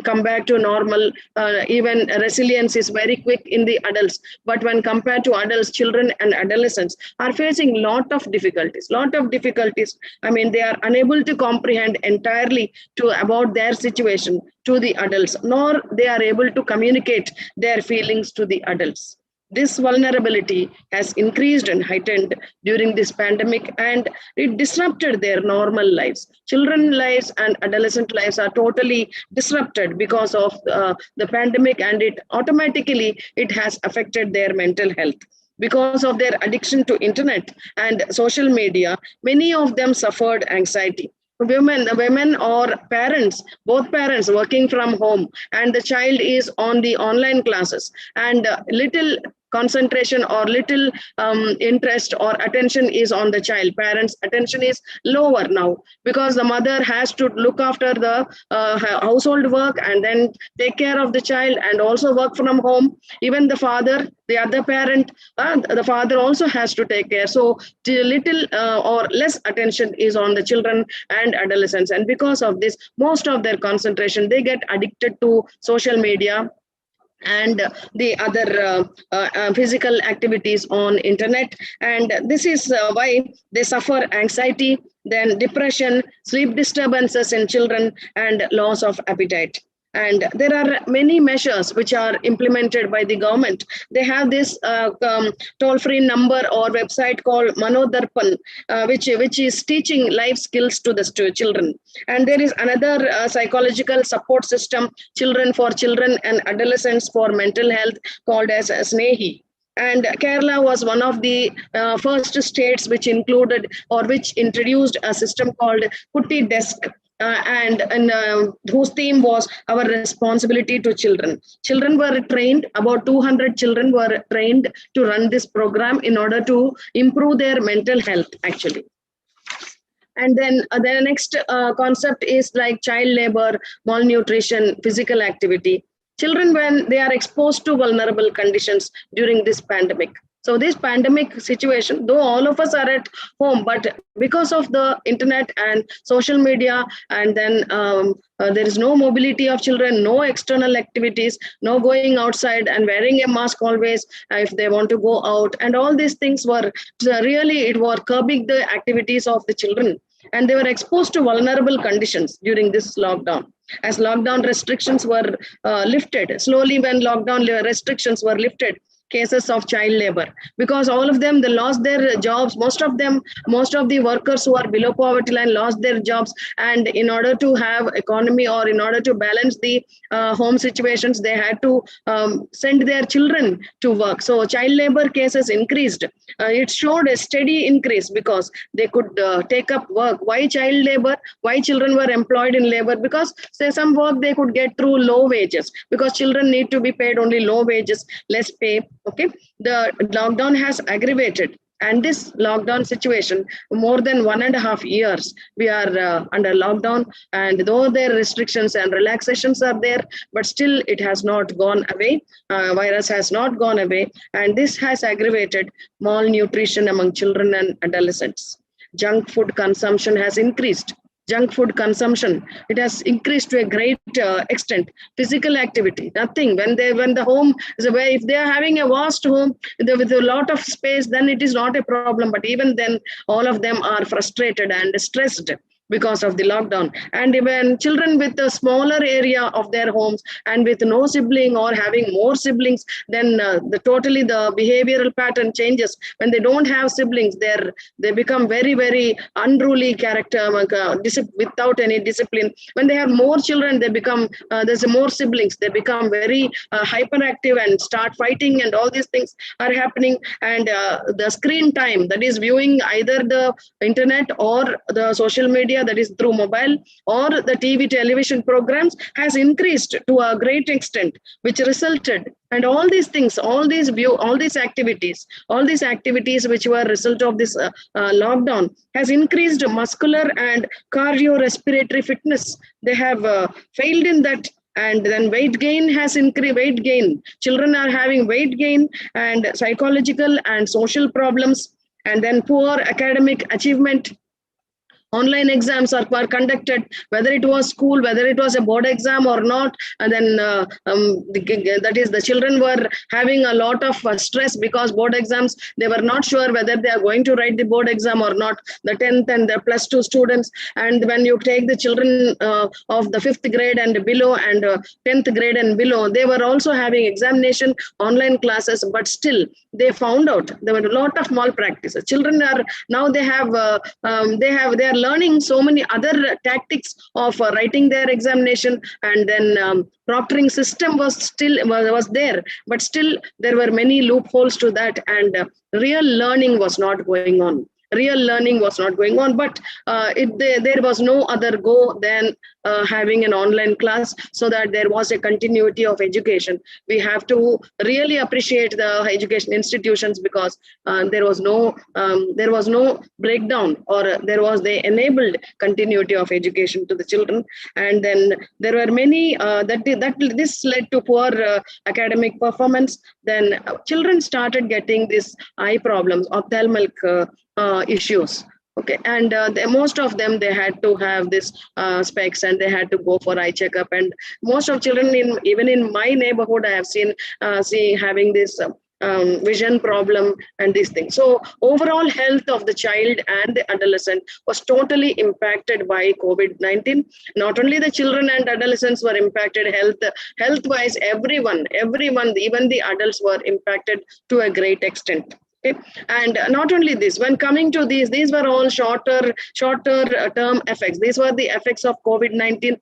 come back to normal. Even resilience is very quick in the adults. But when compared to adults, children and adolescents are facing lot of difficulties. I mean, they are unable to comprehend entirely about their situation to the adults, nor they are able to communicate their feelings to the adults. This vulnerability has increased and heightened during this pandemic, and it disrupted their normal lives. Children's lives and adolescent lives are totally disrupted because of the pandemic, and it has affected their mental health. Because of their addiction to internet and social media, many of them suffered anxiety. Women or parents, both parents working from home, and the child is on the online classes, and little concentration or little interest or attention is on the child. Parents' attention is lower now because the mother has to look after the household work and then take care of the child and also work from home. Even the father, the other parent, the father also has to take care. So little or less attention is on the children and adolescents, and because of this, most of their concentration, they get addicted to social media and the other physical activities on internet, and this is why they suffer anxiety, then depression, sleep disturbances in children, and loss of appetite. And there are many measures which are implemented by the government. They have this toll-free number or website called Manodarpan, which is teaching life skills to the children. And there is another psychological support system, Children for Children and Adolescents for Mental Health, called as Snehi. And Kerala was one of the first states which included or which introduced a system called Kutti Desk, and whose theme was our responsibility to children. Children were trained, about 200 children were trained to run this program in order to improve their mental health, actually. And then the next concept is like child labor, malnutrition, physical activity. Children, when they are exposed to vulnerable conditions during this pandemic. So this pandemic situation, though all of us are at home, but because of the internet and social media, and then there is no mobility of children, no external activities, no going outside and wearing a mask always if they want to go out. And all these things were really, it was curbing the activities of the children. And they were exposed to vulnerable conditions during this lockdown. As lockdown restrictions were lifted, slowly when lockdown restrictions were lifted, cases of child labor, because all of them, they lost their jobs. Most of the workers who are below poverty line lost their jobs, and in order to have economy or in order to balance the home situations, they had to send their children to work. So child labor cases increased. It showed a steady increase because they could take up work. Why child labor? Why children were employed in labor? Because say some work they could get through low wages, because children need to be paid only low wages, less pay. Okay, the lockdown has aggravated, and this lockdown situation, more than 1.5 years, we are under lockdown, and though there are restrictions and relaxations are there, but still it has not gone away. Virus has not gone away, and this has aggravated malnutrition among children and adolescents. Junk food consumption has increased. Junk food consumption, it has increased to a great extent. Physical activity, nothing. When the home is away, if they are having a vast home with a lot of space, then it is not a problem. But even then, all of them are frustrated and stressed because of the lockdown. And even children with a smaller area of their homes and with no sibling or having more siblings, then the behavioral pattern changes. When they don't have siblings, they become very, very unruly character without any discipline. When they have more children, they become there's more siblings, they become very hyperactive and start fighting, and all these things are happening. And the screen time, that is viewing either the internet or the social media, that is through mobile or the TV television programs, has increased to a great extent, which resulted, and all these things, all these activities which were result of this lockdown, has increased muscular and cardiorespiratory fitness. They have failed in that. And then weight gain has increased. Children are having weight gain and psychological and social problems, and then poor academic achievement. Online exams were conducted, whether it was school, whether it was a board exam or not. And then the children were having a lot of stress because board exams, they were not sure whether they are going to write the board exam or not, the 10th and the plus 2 students. And when you take the children of the 5th grade and below and 10th grade and below, they were also having examination online classes, but still they found out there were a lot of malpractices. Children are now, they are learning so many other tactics of writing their examination, and then proctoring system was there, but still there were many loopholes to that, and real learning was not going on. real learning was not going on. But there was no other go than having an online class, so that there was a continuity of education. We have to really appreciate the education institutions, because there was no breakdown, or they enabled continuity of education to the children. And then there were many this led to poor academic performance. Then children started getting this eye problems, ophthalmic issues. Okay, and most of them, they had to have this specs, and they had to go for eye checkup. And most of children, even in my neighborhood, I have seen having this vision problem and these things. So overall health of the child and the adolescent was totally impacted by COVID-19. Not only the children and adolescents were impacted, health wise, everyone, even the adults were impacted to a great extent. Okay. And not only this, when coming to these were all shorter term effects. These were the effects of COVID-19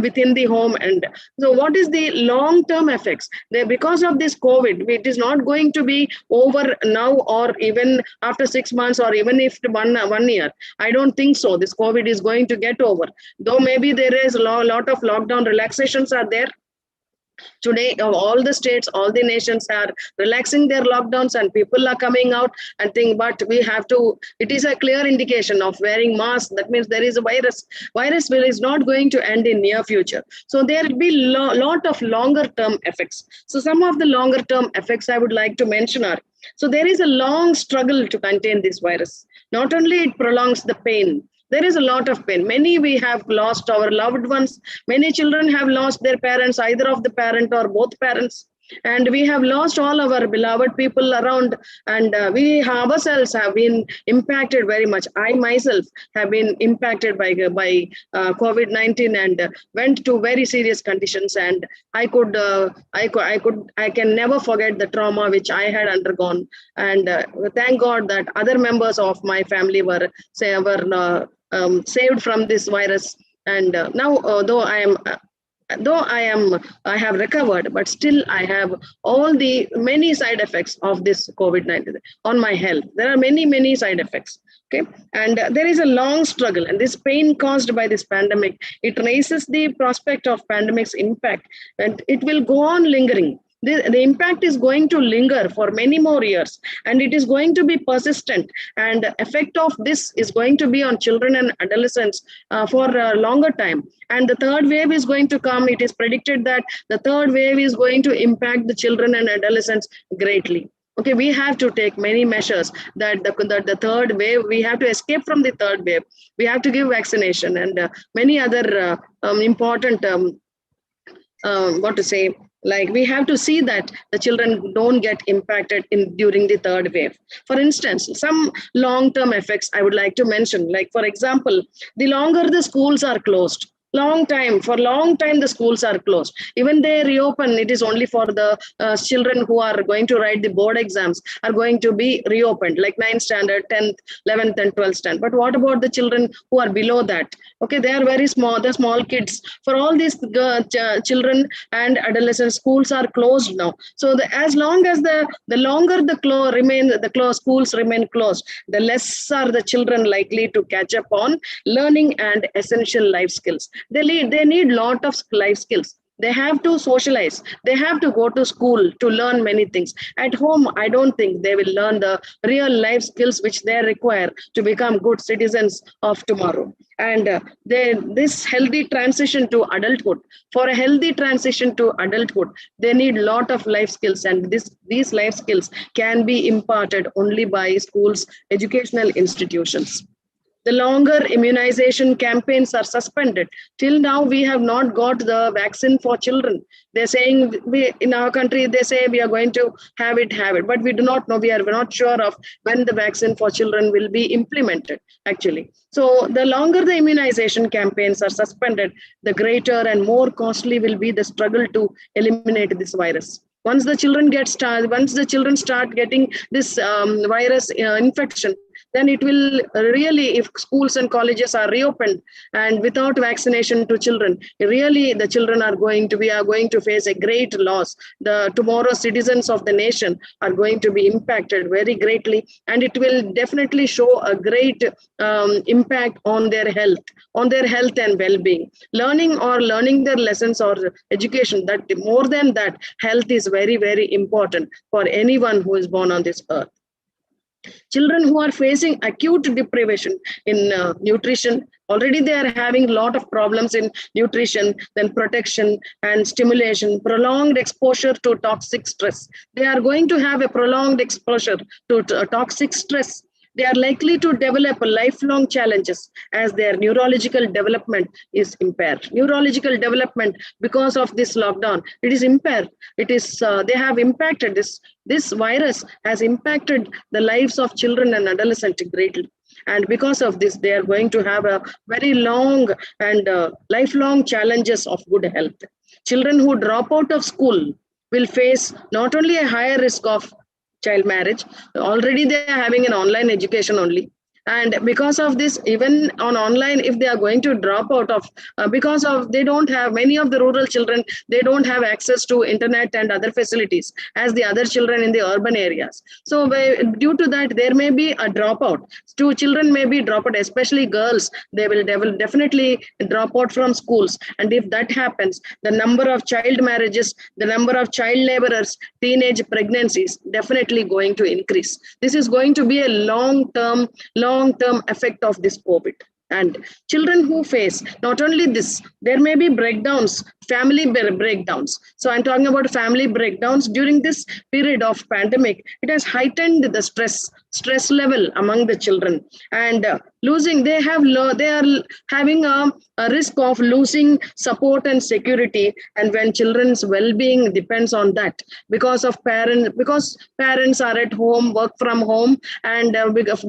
within the home. And so what is the long term effects? Because of this COVID, it is not going to be over now, or even after 6 months, or even if one year. I don't think so. This COVID is going to get over. Though maybe there is a lot of lockdown relaxations are there. Today, all the states, all the nations are relaxing their lockdowns, and people are coming out and think. But we have to, it is a clear indication of wearing masks. That means there is a virus. Virus is not going to end in near future. So there will be lot of longer term effects. So some of the longer term effects I would like to mention are, so there is a long struggle to contain this virus. Not only it prolongs the pain, there is a lot of pain. Many, we have lost our loved ones. Many children have lost their parents, either of the parent or both parents. And we have lost all our beloved people around. And we ourselves have been impacted very much. I myself have been impacted by COVID-19, and went to very serious conditions. And I can never forget the trauma which I had undergone. And thank God that other members of my family were saved from this virus. And now, though I have recovered, but still I have all the many side effects of this COVID-19 on my health. There are many side effects. Okay, and there is a long struggle, and this pain caused by this pandemic, it raises the prospect of pandemic's impact, and it will go on lingering. The impact is going to linger for many more years, and it is going to be persistent, and the effect of this is going to be on children and adolescents for a longer time. And the third wave is going to come. It is predicted that the third wave is going to impact the children and adolescents greatly. Okay, we have to take many measures that the third wave, we have to escape from the third wave. We have to give vaccination and many other important, like we have to see that the children don't get impacted during the third wave. For instance, some long-term effects I would like to mention, like for example, the longer the schools are closed, for long time the schools are closed. Even they reopen, it is only for the children who are going to write the board exams are going to be reopened, like 9th standard, 10th, 11th and 12th standard. But what about the children who are below that? Okay, they are very small, the small kids. For all these children and adolescents, schools are closed now. So as long as the longer the schools remain closed, the less are the children likely to catch up on learning and essential life skills. They need lot of life skills. They have to socialize. They have to go to school to learn many things. At home, I don't think they will learn the real life skills which they require to become good citizens of tomorrow. And this healthy transition to adulthood, for a healthy transition to adulthood, they need lot of life skills. And these life skills can be imparted only by schools, educational institutions. The longer immunization campaigns are suspended. Till now, we have not got the vaccine for children. They're saying in our country, they say we are going to have it, but we do not know. We are not sure of when the vaccine for children will be implemented, actually. So the longer the immunization campaigns are suspended, the greater and more costly will be the struggle to eliminate this virus. Once the children start getting this virus infection, then it will really, if schools and colleges are reopened and without vaccination to children, really the children are going to face a great loss. The tomorrow citizens of the nation are going to be impacted very greatly, and it will definitely show a great impact on their health and well-being. Learning their lessons or education, that more than that, health is very, very important for anyone who is born on this earth. Children who are facing acute deprivation in nutrition, already they are having a lot of problems in nutrition, then protection and stimulation, prolonged exposure to toxic stress. They are going to have a prolonged exposure to toxic stress. They are likely to develop lifelong challenges as their neurological development is impaired. Neurological development, because of this lockdown, it is impaired. It is they have impacted this virus has impacted the lives of children and adolescents greatly. And because of this, they are going to have a very long and lifelong challenges of good health. Children who drop out of school will face not only a higher risk of child marriage, already they are having an online education only, and because of this, even on online, if they are going to drop out of because of they don't have, many of the rural children, they don't have access to internet and other facilities as the other children in the urban areas. So due to that, there may be a dropout. Two children may be dropped out, especially girls. They will definitely drop out from schools, and if that happens, the number of child marriages, the number of child laborers, teenage pregnancies definitely going to increase. This is going to be a long-term effect of this COVID. And children who face not only this, there may be breakdowns, family breakdowns. So I'm talking about family breakdowns during this period of pandemic. It has heightened the stress level among the children, and they are having a risk of losing support and security. And when children's well-being depends on that, because parents are at home, work from home, and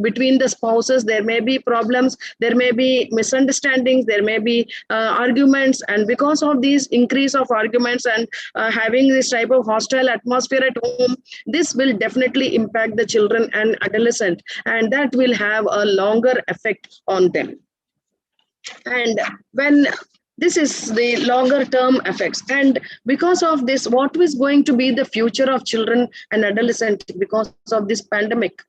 between the spouses there may be problems, there may be misunderstandings, there may be arguments, and because of these increase of arguments and having this type of hostile atmosphere at home, this will definitely impact the children and adolescent, and that will have a longer effect on them. And when this is the longer term effects, and because of this, what is going to be the future of children and adolescent because of this pandemic?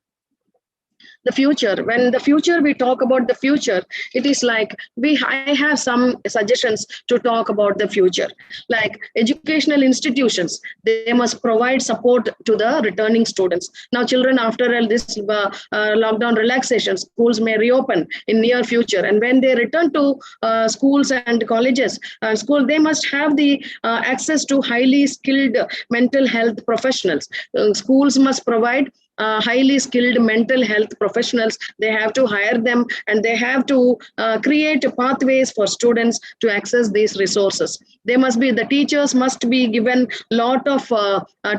The future, when the future, we talk about the future, it is like I have some suggestions to talk about the future. Like educational institutions, they must provide support to the returning students. Now children, after this lockdown relaxation, schools may reopen in near future, and when they return to schools and colleges, they must have the access to highly skilled mental health professionals. Schools must provide highly skilled mental health professionals. They have to hire them, and they have to create pathways for students to access these resources. The teachers must be given lot of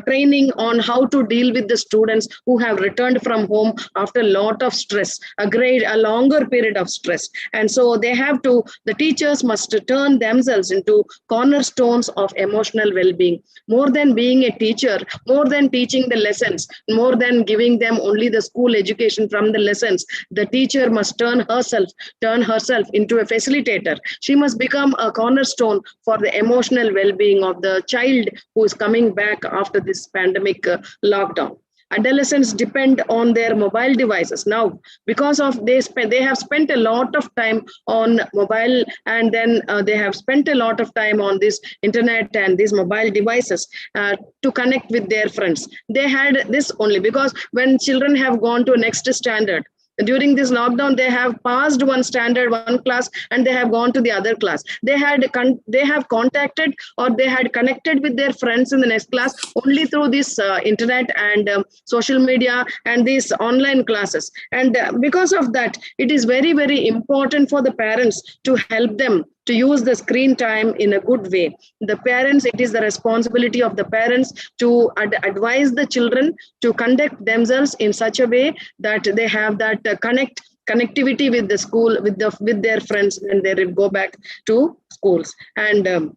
training on how to deal with the students who have returned from home after a lot of stress, a longer period of stress. And so the teachers must turn themselves into cornerstones of emotional well-being. More than being a teacher, more than teaching the lessons, more than giving them only the school education from the lessons, the teacher must turn herself into a facilitator. She must become a cornerstone for the emotional well-being of the child who is coming back after this pandemic lockdown. Adolescents depend on their mobile devices now, because of they have spent a lot of time on mobile, and then they have spent a lot of time on this internet and these mobile devices to connect with their friends. They had this only because when children have gone to next standard, during this lockdown, they have passed one standard, one class, and they have gone to the other class. They have contacted, or they had connected with their friends in the next class only through this internet and social media and these online classes. And because of that, it is very, very important for the parents to help them to use the screen time in a good way. It is the responsibility of the parents to advise the children to conduct themselves in such a way that they have that connectivity with the school, with their friends when they go back to schools. And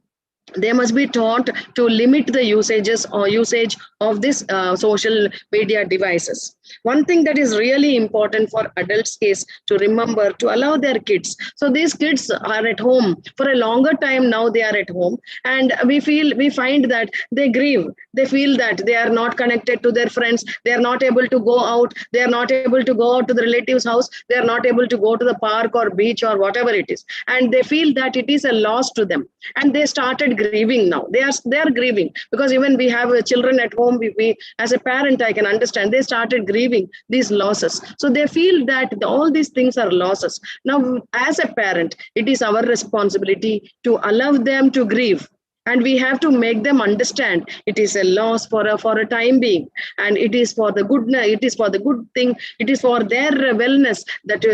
They must be taught to limit the usages or usage of this social media devices. One thing that is really important for adults is to remember to allow their kids. So these kids are at home for a longer time now. They are at home, and we find that they grieve. They feel that they are not connected to their friends. They are not able to go out. They are not able to go out to the relative's house. They are not able to go to the park or beach or whatever it is, and they feel that it is a loss to them, and they started grieving now. They are grieving because even we have children at home. We as a parent, I can understand they started grieving these losses. So they feel that all these things are losses. Now, as a parent, it is our responsibility to allow them to grieve, and we have to make them understand it is a loss for a time being, and it is for the good. It is for the good thing. It is for their wellness that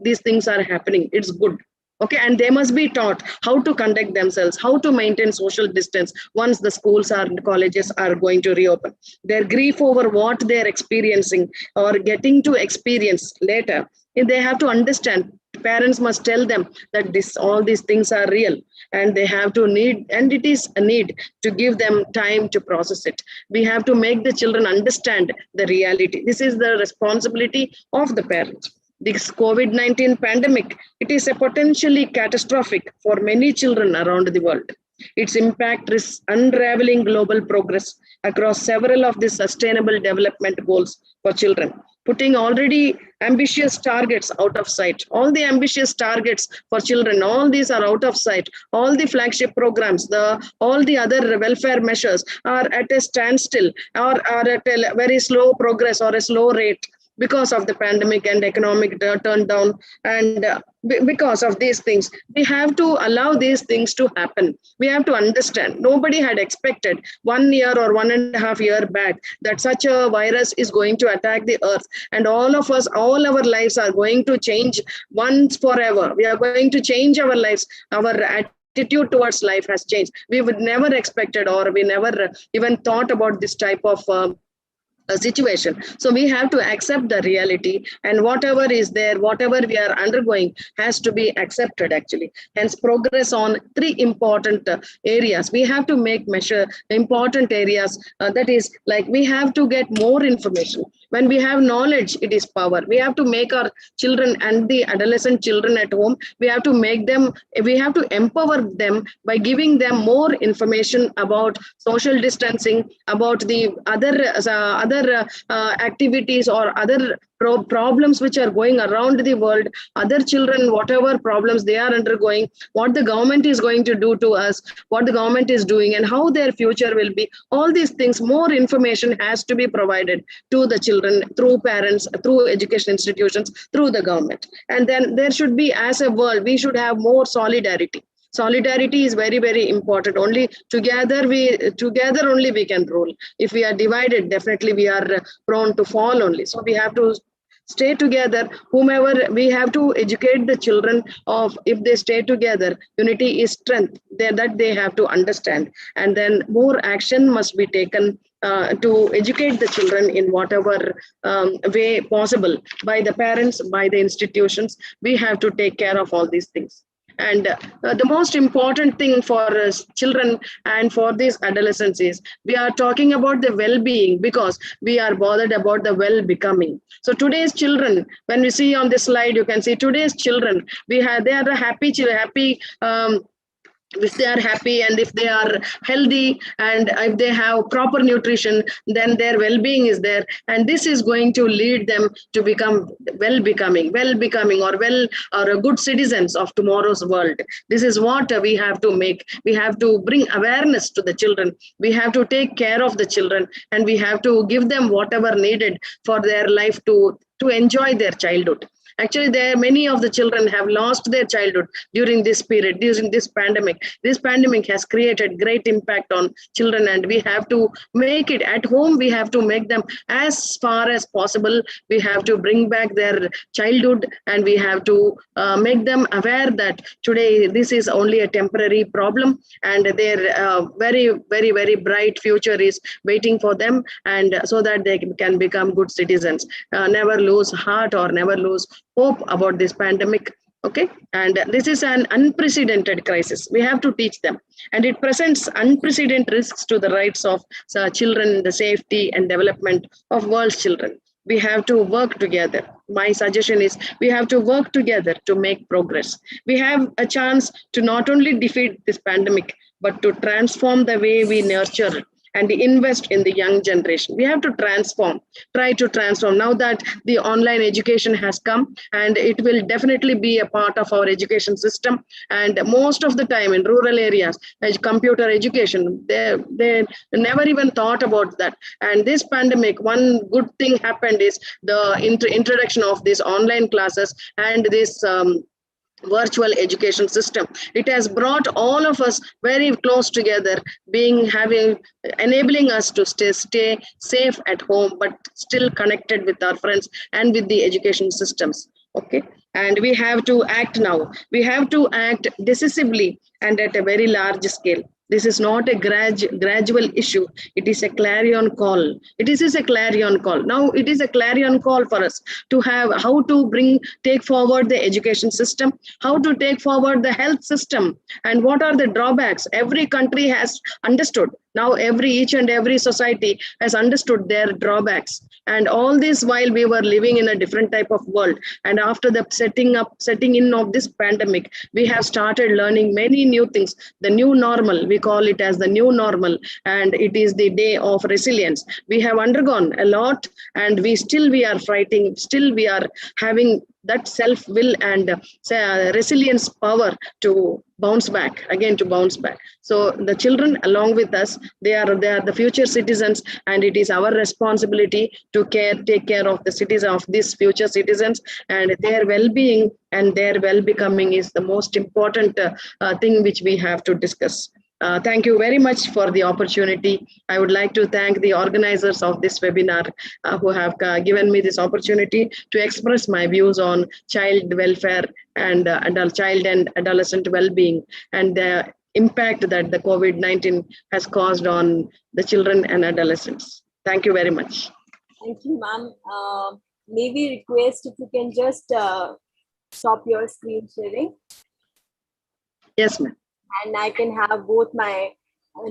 these things are happening. It's good. Okay, and they must be taught how to conduct themselves, how to maintain social distance once the schools or colleges are going to reopen. Their grief over what they're experiencing or getting to experience later, they have to understand. Parents must tell them that this all these things are real, and they have to need, and it is a need to give them time to process it. We have to make the children understand the reality. This is the responsibility of the parents. This COVID-19 pandemic, it is a potentially catastrophic for many children around the world. Its impact is unraveling global progress across several of the sustainable development goals for children, putting already ambitious targets out of sight. All the ambitious targets for children, all these are out of sight. All the flagship programs, all the other welfare measures are at a standstill, or are at a very slow progress or a slow rate because of the pandemic and economic turn down. And because of these things, we have to allow these things to happen. We have to understand nobody had expected 1 year or 1.5 years back that such a virus is going to attack the earth, and all of us, all our lives are going to change once forever. We are going to change our lives. Our attitude towards life has changed. We would never expected, or we never even thought about this type of a situation. So we have to accept the reality, and whatever is there, whatever we are undergoing has to be accepted actually. Hence, progress on three important areas. We have to make measure important areas. That is, like, we have to get more information. When we have knowledge, it is power. We have to make our children and the adolescent children at home, we have to make them, we have to empower them by giving them more information about social distancing, about the other activities or other problems which are going around the world, other children, whatever problems they are undergoing, what the government is going to do to us, what the government is doing, and how their future will be. All these things, more information has to be provided to the children through parents, through education institutions, through the government. And then there should be, as a world, we should have more solidarity. Solidarity is very, very important. Only together only we can rule. If we are divided, definitely we are prone to fall only. So we have to stay together. Whomever, we have to educate the children of, if they stay together, unity is strength. That they have to understand. And then more action must be taken to educate the children in whatever way possible, by the parents, by the institutions. We have to take care of all these things. And the most important thing for children and for these adolescents is, we are talking about the well-being, because we are bothered about the well-becoming. So today's children, when we see on this slide, you can see today's children, they are the happy if they are happy, and if they are healthy, and if they have proper nutrition, then their well-being is there, and this is going to lead them to become well-becoming, or good citizens of tomorrow's world. This is what we have to make. We have to bring awareness to the children. We have to take care of the children, and we have to give them whatever needed for their life to enjoy their childhood. Actually, many of the children have lost their childhood during this period, during this pandemic. This pandemic has created great impact on children, and we have to make it at home. We have to make them, as far as possible, we have to bring back their childhood, and we have to make them aware that today this is only a temporary problem, and their very, very, very bright future is waiting for them, and so that they can become good citizens. Never lose heart, or never lose hope about this pandemic. Okay, and this is an unprecedented crisis. We have to teach them, and it presents unprecedented risks to the rights of children, the safety and development of world's children. We have to work together. My suggestion is we have to work together to make progress. We have a chance to not only defeat this pandemic, but to transform the way we nurture and invest in the young generation. We have to try to transform. Now that the online education has come, and it will definitely be a part of our education system. And most of the time in rural areas, computer education, they never even thought about that. And this pandemic, one good thing happened is the introduction of these online classes and this virtual education system. It has brought all of us very close together, being having enabling us to stay safe at home, but still connected with our friends and with the education systems. Okay, and we have to act now. We have to act decisively and at a very large scale. This is not a gradual issue. It is a clarion call. It is a clarion call. Now it is a clarion call for us to have how to take forward the education system, how to take forward the health system, and what are the drawbacks. Every country has understood. Now each and every society has understood their drawbacks. And all this while we were living in a different type of world. And after the setting in of this pandemic, we have started learning many new things. The new normal, we call it as the new normal, and it is the day of resilience. We have undergone a lot, and we are fighting, still we are having that self will and resilience power to bounce back. So the children along with us, they are the future citizens, and it is our responsibility to take care of the citizens, of these future citizens, and their well-being and their well-becoming is the most important thing which we have to discuss. Thank you very much for the opportunity. I would like to thank the organizers of this webinar who have given me this opportunity to express my views on child welfare and child and adolescent well-being, and the impact that the COVID-19 has caused on the children and adolescents. Thank you very much. Thank you, ma'am. May we request if you can just stop your screen sharing? Yes, ma'am. And I can have both my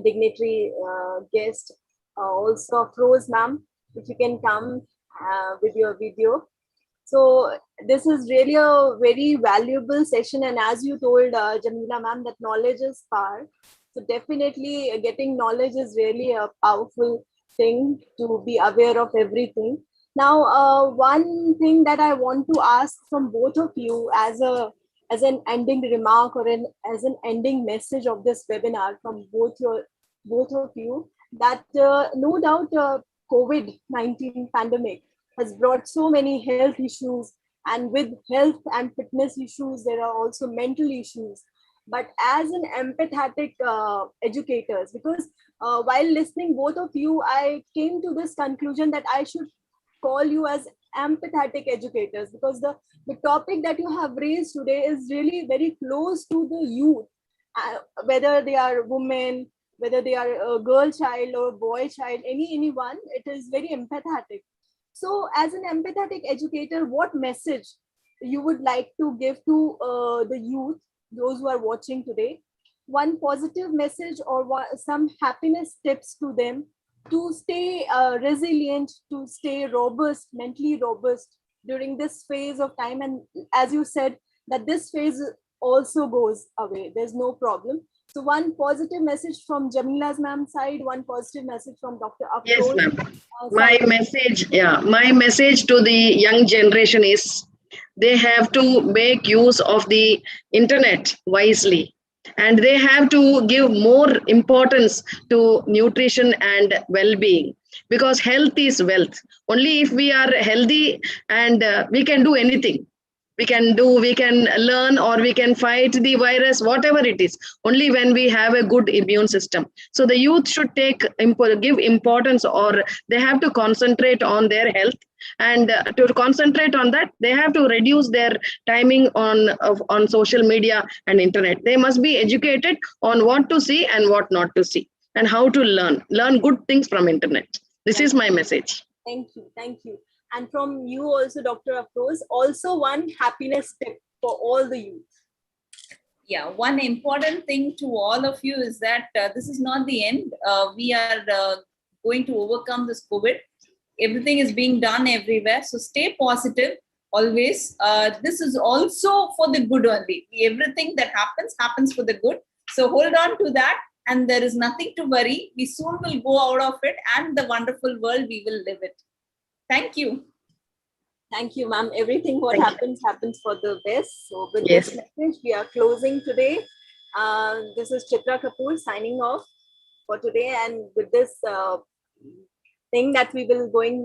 dignitary guest, also Rose ma'am, if you can come with your video. So this is really a very valuable session, and as you told Jamila ma'am, that knowledge is power. So definitely getting knowledge is really a powerful thing to be aware of everything. Now, one thing that I want to ask from both of you as an ending remark or as an ending message of this webinar from both of you, that no doubt COVID-19 pandemic has brought so many health issues, and with health and fitness issues there are also mental issues. But as an empathetic educators, because while listening both of you, I came to this conclusion that I should call you as empathetic educators, because the topic that you have raised today is really very close to the youth, whether they are women, whether they are a girl child or boy child, anyone, it is very empathetic. So as an empathetic educator, what message you would like to give to the youth, those who are watching today? One positive message or some happiness tips to them to stay resilient, to stay robust, mentally robust during this phase of time. And as you said, that this phase also goes away. There's no problem. So one positive message from Jamila's ma'am side, one positive message from Dr. Afroz. Yes, ma'am. My message to the young generation is they have to make use of the internet wisely, and they have to give more importance to nutrition and well-being, because health is wealth. Only if we are healthy, and we can do anything. We can learn, or we can fight the virus, whatever it is, only when we have a good immune system. So the youth should give importance, or they have to concentrate on their health. And to concentrate on that, they have to reduce their timing on social media and internet. They must be educated on what to see and what not to see, and how to learn good things from internet. This is my message. Thank you. And from you also, Dr. Afroz, also one happiness tip for all the youth? Yeah, one important thing to all of you is that this is not the end. We are going to overcome this COVID. Everything is being done everywhere. So stay positive always. This is also for the good only. Everything that happens for the good. So hold on to that. And there is nothing to worry. We soon will go out of it, and the wonderful world we will live it. Thank you. Thank you, ma'am. Everything what happens for the best. So with Yes. this message, we are closing today. This is Chitra Kapoor signing off for today, and with this thing that we will going